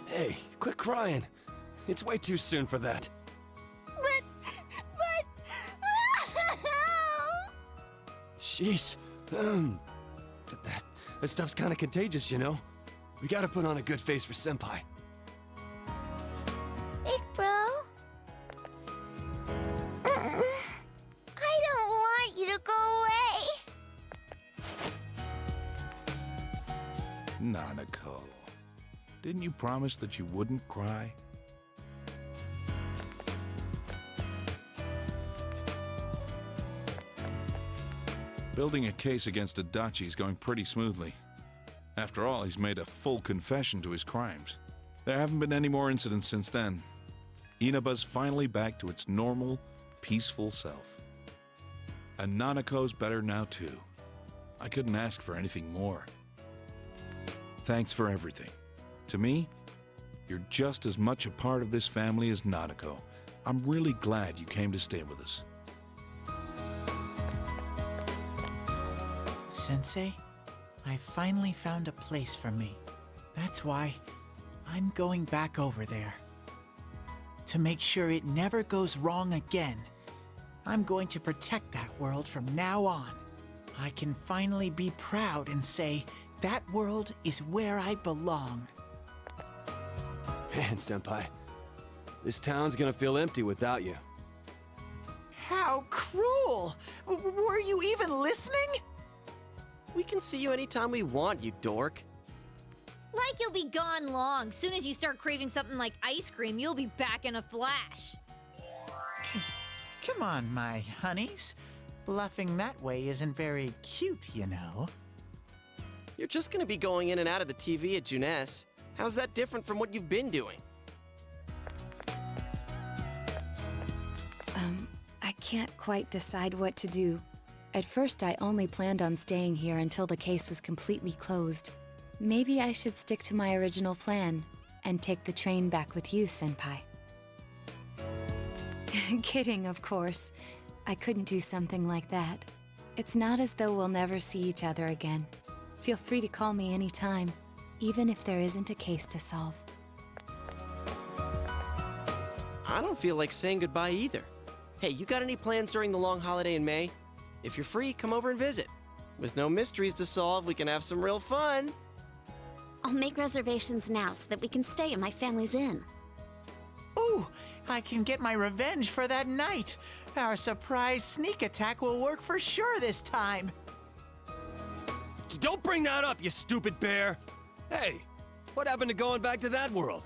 Hey, quit crying. It's way too soon for that. But... Sheesh. That stuff's kind of contagious, you know? We gotta put on a good face for Senpai. Big bro? I don't want you to go away. Nanako, didn't you promise that you wouldn't cry? Building a case against Adachi is going pretty smoothly. After all, he's made a full confession to his crimes. There haven't been any more incidents since then. Inaba's finally back to its normal, peaceful self. And Nanako's better now too. I couldn't ask for anything more. Thanks for everything. To me, you're just as much a part of this family as Nanako. I'm really glad you came to stay with us. Sensei, I finally found a place for me. That's why I'm going back over there. To make sure it never goes wrong again, I'm going to protect that world from now on. I can finally be proud and say that world is where I belong. Man, Senpai, this town's gonna feel empty without you. How cruel! Were you even listening? We can see you anytime we want, you dork. Like you'll be gone long. Soon as you start craving something like ice cream, you'll be back in a flash. Come on, my honeys. Bluffing that way isn't very cute, you know. You're just gonna be going in and out of the TV at Junes. How's that different from what you've been doing? I can't quite decide what to do. At first, I only planned on staying here until the case was completely closed. Maybe I should stick to my original plan and take the train back with you, Senpai. Kidding, of course. I couldn't do something like that. It's not as though we'll never see each other again. Feel free to call me anytime, even if there isn't a case to solve. I don't feel like saying goodbye either. Hey, you got any plans during the long holiday in May? If you're free, come over and visit. With no mysteries to solve, we can have some real fun. I'll make reservations now so that we can stay in my family's inn. Ooh, I can get my revenge for that night. Our surprise sneak attack will work for sure this time. Don't bring that up, you stupid bear! Hey, what happened to going back to that world?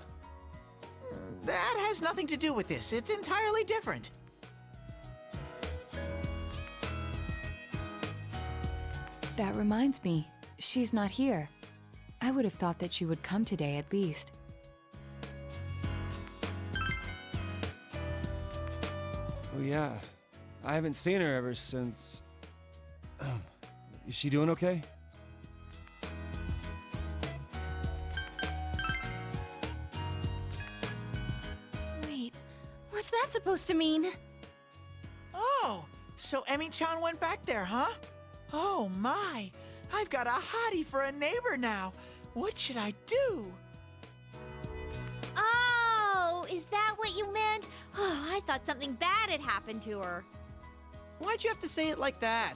That has nothing to do with this. It's entirely different. That reminds me, she's not here. I would have thought that she would come today at least. Oh yeah, I haven't seen her ever since... Is she doing okay? Wait, what's that supposed to mean? Oh, so Emmy-chan went back there, huh? Oh my, I've got a hottie for a neighbor now. What should I do? Oh, is that what you meant? Oh, I thought something bad had happened to her. Why'd you have to say it like that?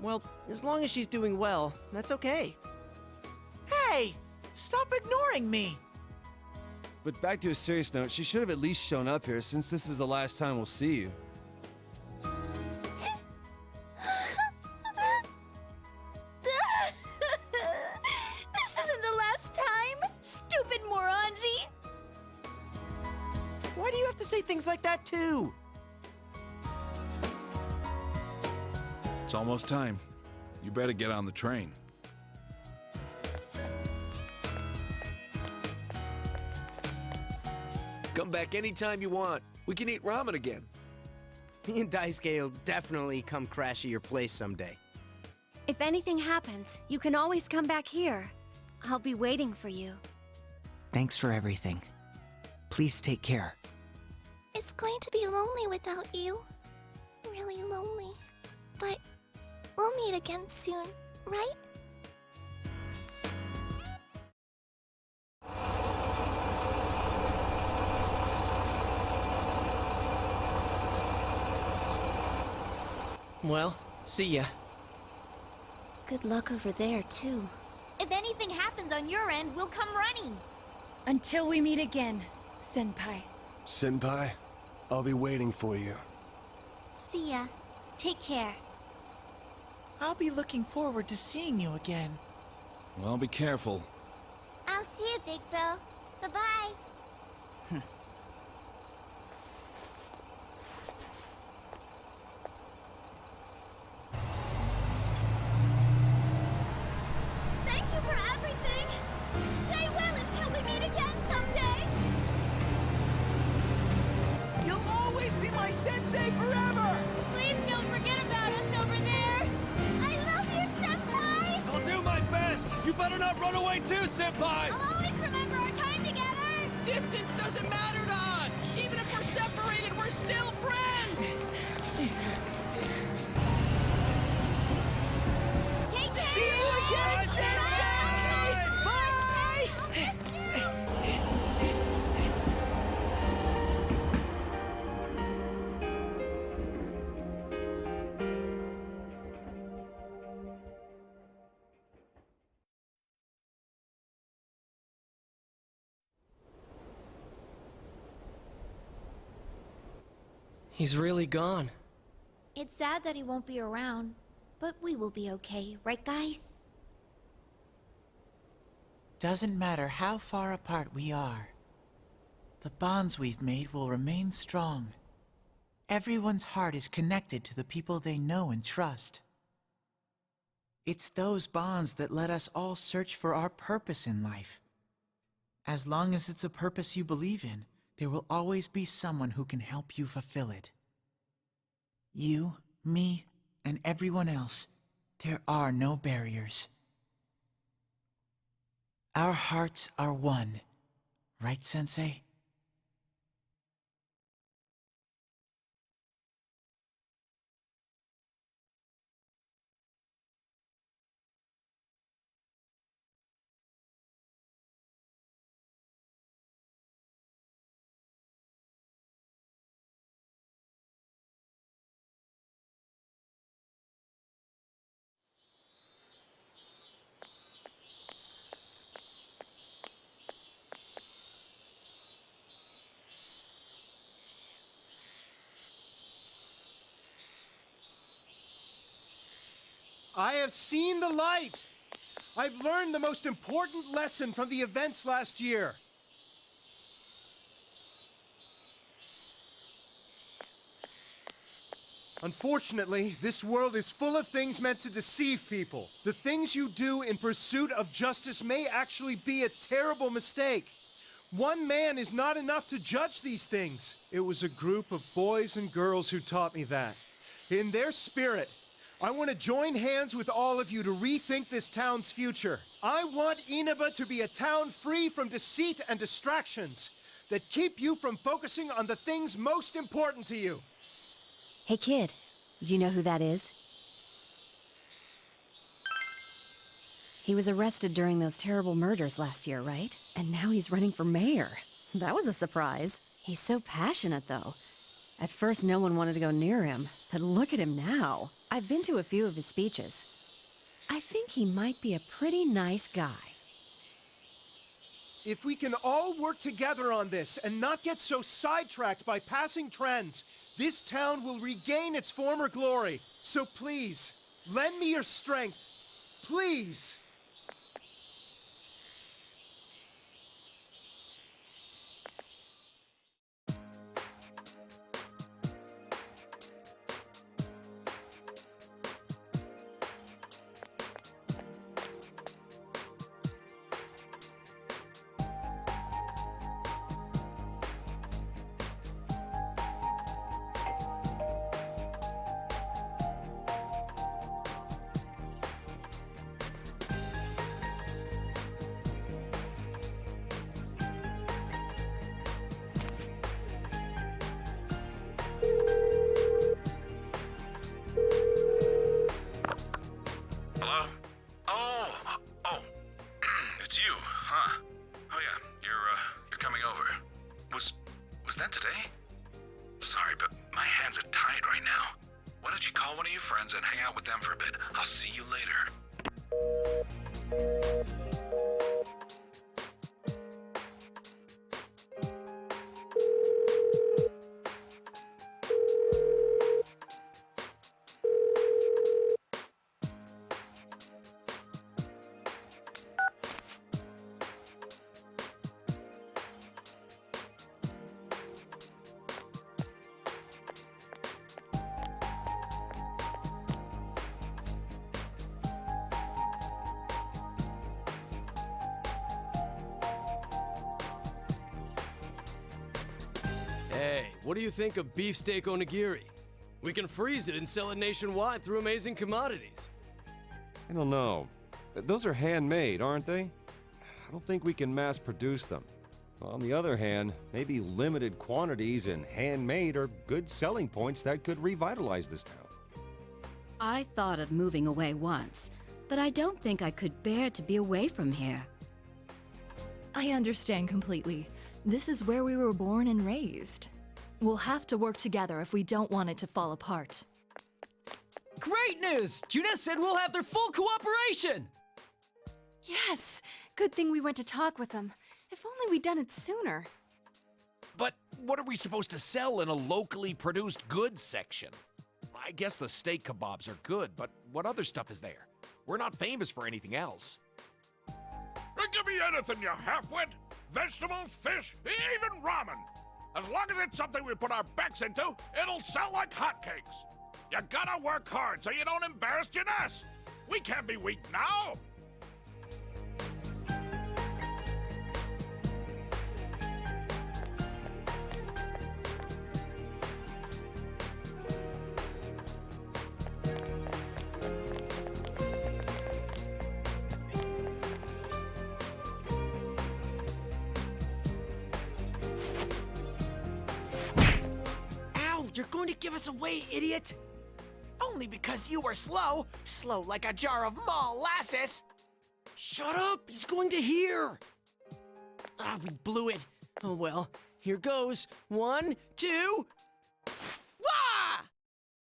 Well, as long as she's doing well, that's okay. Hey, stop ignoring me. But back to a serious note, she should have at least shown up here since this is the last time we'll see you. This isn't the last time, stupid moronji! Why do you have to say things like that too? It's almost time. You better get on the train. Come back anytime you want. We can eat ramen again. Me and Daisuke will definitely come crash at your place someday. If anything happens, you can always come back here. I'll be waiting for you. Thanks for everything. Please take care. It's going to be lonely without you. Really lonely. But we'll meet again soon, right? Well, see ya. Good luck over there, too. If anything happens on your end, we'll come running. Until we meet again, Senpai. Senpai, I'll be waiting for you. See ya. Take care. I'll be looking forward to seeing you again. Well, be careful. I'll see you, Big Bro. Bye-bye. Thank you for everything. Stay well until we meet again someday. You'll always be my sensei forever! Please don't forget about us over there. I love you, Senpai. I'll do my best! You better not run away too, Senpai! I'll always remember our time together. Distance doesn't matter to us! Even if we're separated, we're still friends! Take care. See you again, Bye, Sensei! Bye! He's really gone. It's sad that he won't be around, but we will be okay, right guys? Doesn't matter how far apart we are. The bonds we've made will remain strong. Everyone's heart is connected to the people they know and trust. It's those bonds that let us all search for our purpose in life. As long as it's a purpose you believe in, there will always be someone who can help you fulfill it. You, me, and everyone else, there are no barriers. Our hearts are one, right, Sensei? I have seen the light! I've learned the most important lesson from the events last year. Unfortunately, this world is full of things meant to deceive people. The things you do in pursuit of justice may actually be a terrible mistake. One man is not enough to judge these things. It was a group of boys and girls who taught me that. In their spirit, I want to join hands with all of you to rethink this town's future. I want Inaba to be a town free from deceit and distractions that keep you from focusing on the things most important to you. Hey kid, do you know who that is? He was arrested during those terrible murders last year, right? And now he's running for mayor. That was a surprise. He's so passionate, though. At first, no one wanted to go near him, but look at him now. I've been to a few of his speeches. I think he might be a pretty nice guy. If we can all work together on this and not get so sidetracked by passing trends, this town will regain its former glory. So please, lend me your strength. Please! Was that today? Sorry, but my hands are tied right now. Why don't you call one of your friends and hang out with them for a bit? I'll see you later. Hey, what do you think of beefsteak onigiri? We can freeze it and sell it nationwide through Amazing Commodities. I don't know. Those are handmade, aren't they? I don't think we can mass produce them. On the other hand, maybe limited quantities and handmade are good selling points that could revitalize this town. I thought of moving away once, but I don't think I could bear to be away from here. I understand completely. This is where we were born and raised. We'll have to work together if we don't want it to fall apart. Great news! Junes said we'll have their full cooperation! Yes! Good thing we went to talk with them. If only we'd done it sooner. But what are we supposed to sell in a locally produced goods section? I guess the steak kebabs are good, but what other stuff is there? We're not famous for anything else. Give me anything, you half-wit! Vegetables, fish, even ramen! As long as it's something we put our backs into, it'll sell like hotcakes! You gotta work hard so you don't embarrass Junes! We can't be weak now! You're going to give us away, idiot! Only because you were slow. Slow like a jar of molasses. Shut up! He's going to hear! Ah, we blew it. Oh well, here goes. 1, 2... Wah!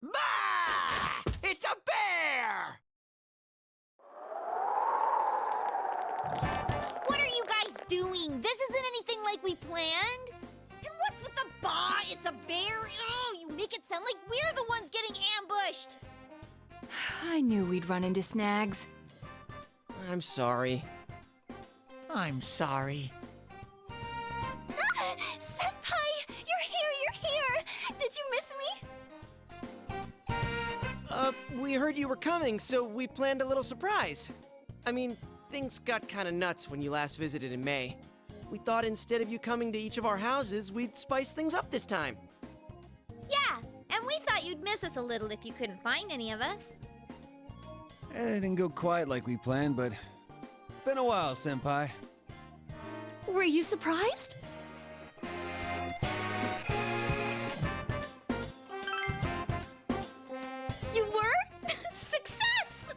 Bah! It's a bear! What are you guys doing? This isn't anything like we planned. And what's with the bah? It's a bear? Oh, you make it sound like we're the ones getting ambushed. I knew we'd run into snags. I'm sorry. I'm sorry. Senpai! You're here! Did you miss me? We heard you were coming, so we planned a little surprise. I mean, things got kinda nuts when you last visited in May. We thought instead of you coming to each of our houses, we'd spice things up this time. Yeah, and we thought you'd miss us a little if you couldn't find any of us. It didn't go quite like we planned, but it's been a while, Senpai. Were you surprised? You were? Success!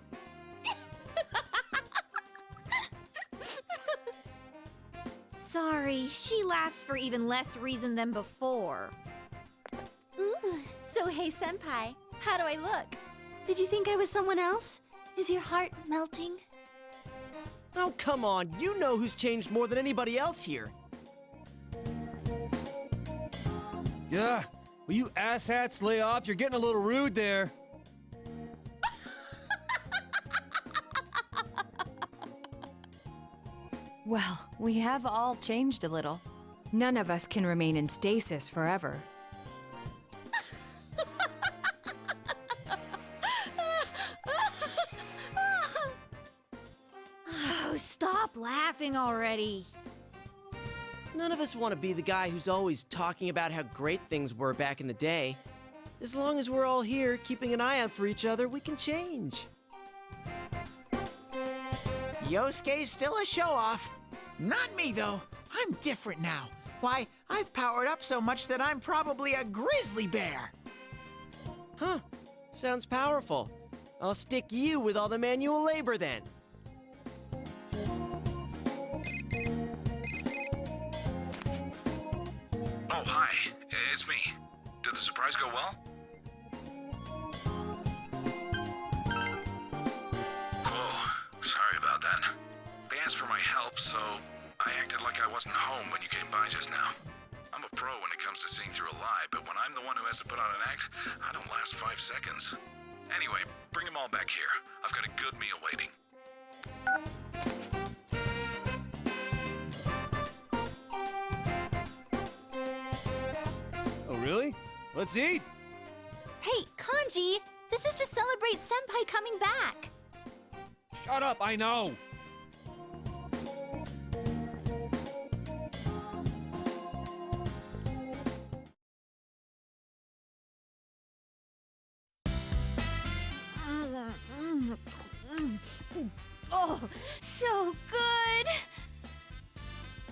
Sorry, she laughs for even less reason than before. Ooh, so hey, Senpai, how do I look? Did you think I was someone else? Is your heart melting? Oh, come on. You know who's changed more than anybody else here. Yeah, will you asshats lay off? You're getting a little rude there. Well, we have all changed a little. None of us can remain in stasis forever. Oh, stop laughing already. None of us want to be the guy who's always talking about how great things were back in the day. As long as we're all here, keeping an eye out for each other, we can change. Yosuke's still a show-off. Not me, though. I'm different now. Why, I've powered up so much that I'm probably a grizzly bear. Huh. Sounds powerful. I'll stick you with all the manual labor then. Oh, hi. It's me. Did the surprise go well? Cool. Sorry about that. They asked for my help, so I acted like I wasn't home when you came by just now. I'm a pro when it comes to seeing through a lie, but when I'm the one who has to put on an act, I don't last 5 seconds. Anyway, bring them all back here. I've got a good meal waiting. Oh, really? Let's eat! Hey, Kanji! This is to celebrate Senpai coming back! Shut up, I know! Oh, so good!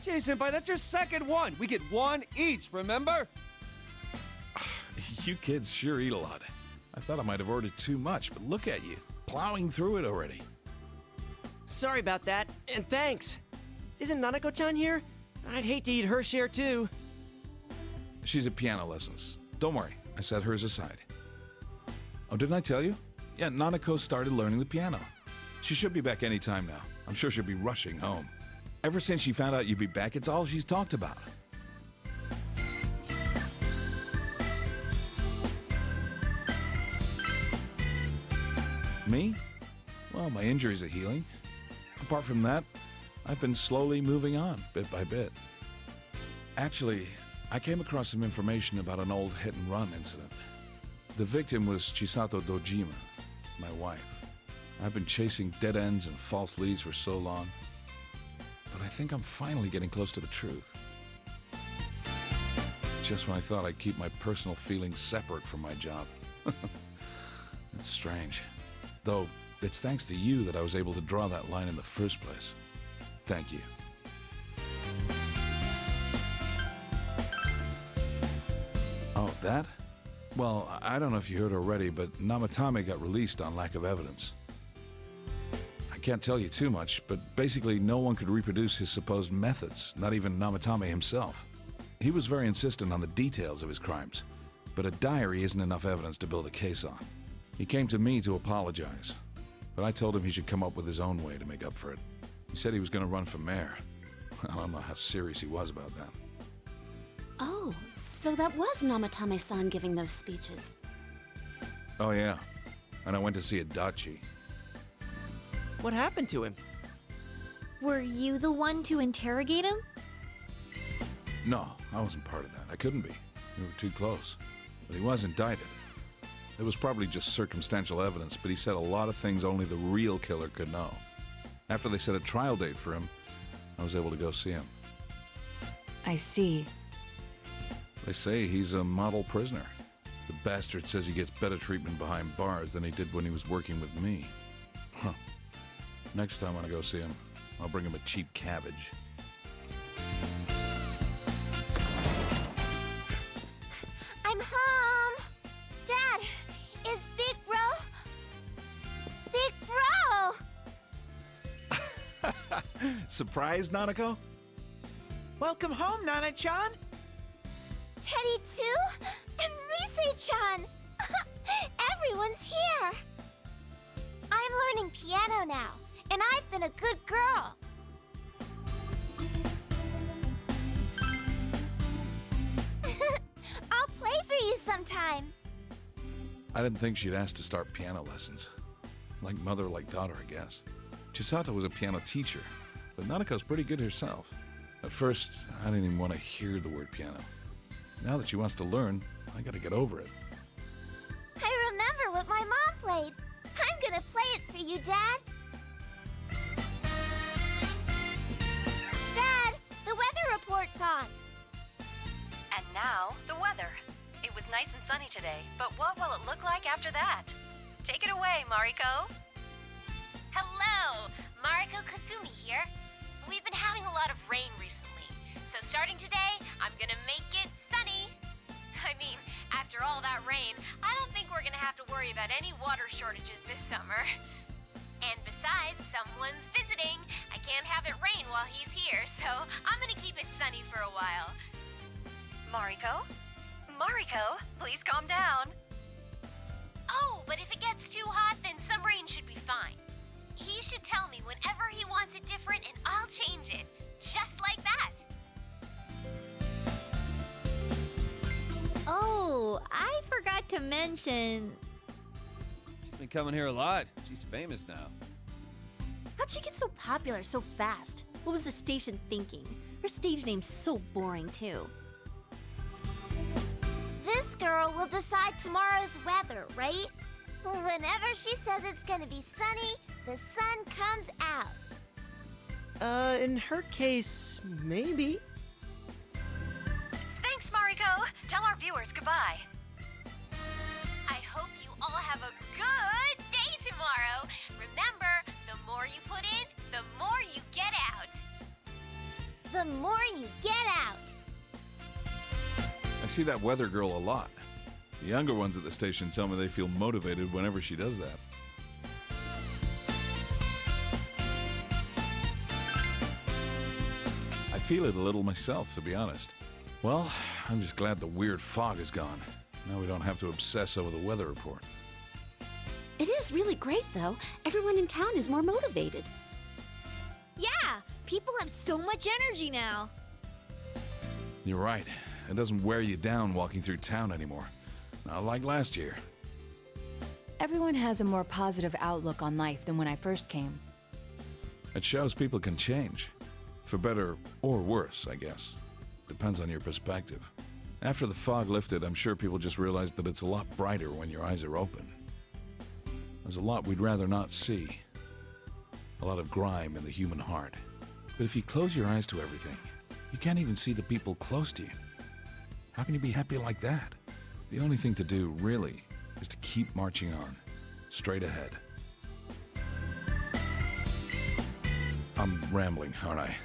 Jay Senpai, that's your second one! We get one each, remember? You kids sure eat a lot. I thought I might have ordered too much, but look at you, plowing through it already. Sorry about that, and thanks. Isn't Nanako-chan here? I'd hate to eat her share too. She's at piano lessons. Don't worry, I set hers aside. Oh, didn't I tell you? Yeah, Nanako started learning the piano. She should be back any time now. I'm sure she'll be rushing home. Ever since she found out you'd be back, it's all she's talked about. Me? Well, my injuries are healing. Apart from that, I've been slowly moving on, bit by bit. Actually, I came across some information about an old hit-and-run incident. The victim was Chisato Dojima, my wife. I've been chasing dead ends and false leads for so long, but I think I'm finally getting close to the truth. Just when I thought I'd keep my personal feelings separate from my job. It's strange. Though, it's thanks to you that I was able to draw that line in the first place. Thank you. Oh, that? Well, I don't know if you heard already, but Namatame got released on lack of evidence. I can't tell you too much, but basically no one could reproduce his supposed methods, not even Namatame himself. He was very insistent on the details of his crimes, but a diary isn't enough evidence to build a case on. He came to me to apologize, but I told him he should come up with his own way to make up for it. He said he was going to run for mayor. I don't know how serious he was about that. Oh, so that was Namatame-san giving those speeches. Oh yeah, and I went to see Adachi. What happened to him? Were you the one to interrogate him? No, I wasn't part of that. I couldn't be. We were too close. But he was indicted. It was probably just circumstantial evidence, but he said a lot of things only the real killer could know. After they set a trial date for him, I was able to go see him. I see. They say he's a model prisoner. The bastard says he gets better treatment behind bars than he did when he was working with me. Huh. Next time when I go see him, I'll bring him a cheap cabbage. I'm home! Dad, is Big Bro... Big Bro! Surprised, Nanako? Welcome home, Nana-chan! Teddy too? And Rise-chan! Everyone's here! I'm learning piano now, and I've been a good girl. I'll play for you sometime. I didn't think she'd ask to start piano lessons. Like mother, like daughter, I guess. Chisato was a piano teacher, but Nanako's pretty good herself. At first, I didn't even want to hear the word piano. Now that she wants to learn, I gotta get over it. I remember what my mom played. I'm gonna play it for you, Dad. Dad, the weather report's on. And now, the weather. It was nice and sunny today, but what will it look like after that? Take it away, Mariko. Hello, Mariko Kasumi here. We've been having a lot of rain recently, so starting today, I'm gonna make it sunny. I mean, after all that rain, I don't think we're gonna have to worry about any water shortages this summer. And besides, someone's visiting. I can't have it rain while he's here, so I'm gonna keep it sunny for a while. Mariko? Mariko, please calm down. Oh, but if it gets too hot, then some rain should be fine. He should tell me whenever he wants it different and I'll change it. Just like that. Oh, I forgot to mention. She's been coming here a lot. She's famous now. How'd she get so popular so fast? What was the station thinking? Her stage name's so boring, too. This girl will decide tomorrow's weather, right? Whenever she says it's gonna be sunny, the sun comes out. In her case, maybe. Thanks, Mariko. Tell our viewers goodbye. I hope you all have a good day tomorrow. Remember, the more you put in, the more you get out. The more you get out. I see that weather girl a lot. The younger ones at the station tell me they feel motivated whenever she does that. I feel it a little myself, to be honest. Well, I'm just glad the weird fog is gone. Now we don't have to obsess over the weather report. It is really great, though. Everyone in town is more motivated. Yeah, people have so much energy now. You're right. It doesn't wear you down walking through town anymore. Not like last year. Everyone has a more positive outlook on life than when I first came. It shows people can change. For better or worse, I guess. Depends on your perspective. After the fog lifted, I'm sure people just realized that it's a lot brighter when your eyes are open. There's a lot we'd rather not see. A lot of grime in the human heart. But if you close your eyes to everything, you can't even see the people close to you. How can you be happy like that? The only thing to do, really, is to keep marching on, straight ahead. I'm rambling, aren't I?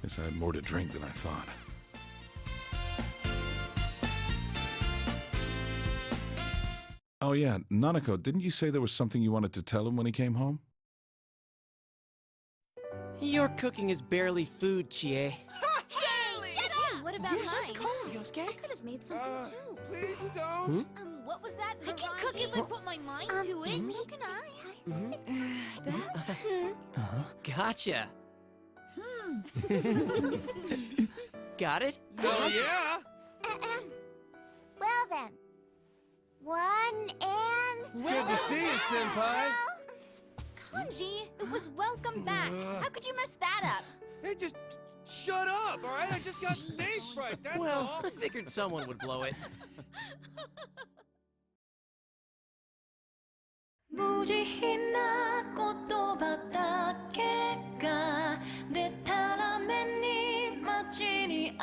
Guess I had more to drink than I thought. Oh yeah, Nanako, didn't you say there was something you wanted to tell him when he came home? Your cooking is barely food, Chie. Hey, shut up! What about mine? It's cold, Yosuke. I could have made something too. Please don't. What was that? I can cook if I put my mind to it. So can I. That's... Gotcha. Got it? Hell yeah! Well then. 1 and... It's good to see you, Senpai. Kanji, it was welcome back. How could you mess that up? Hey, just shut up, all right? I just got stage fright, that's Well, all. I figured someone would blow it. 無慈悲な言葉だけがでたらめに街に溢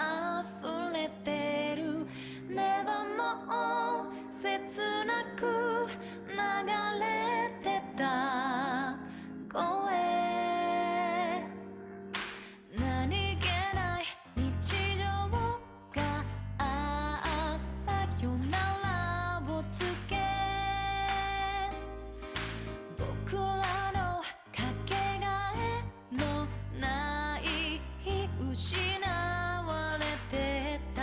れてるネバも切なく流れてた声何気ない日常が朝よならをつけ僕らのかけがえのない失われてた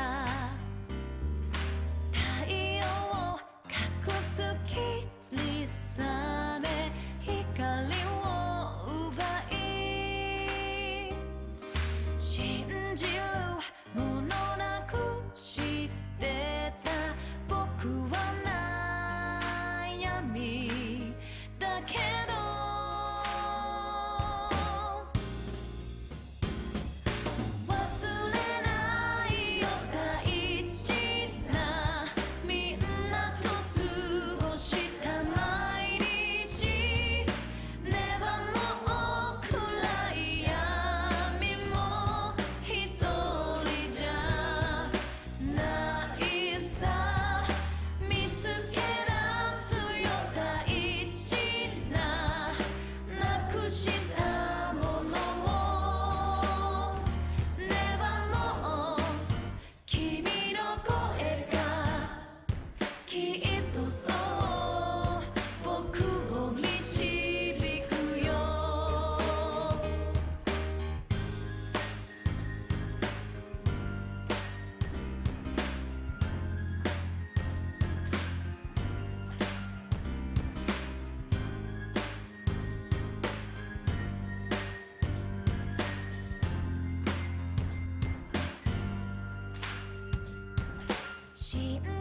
死ん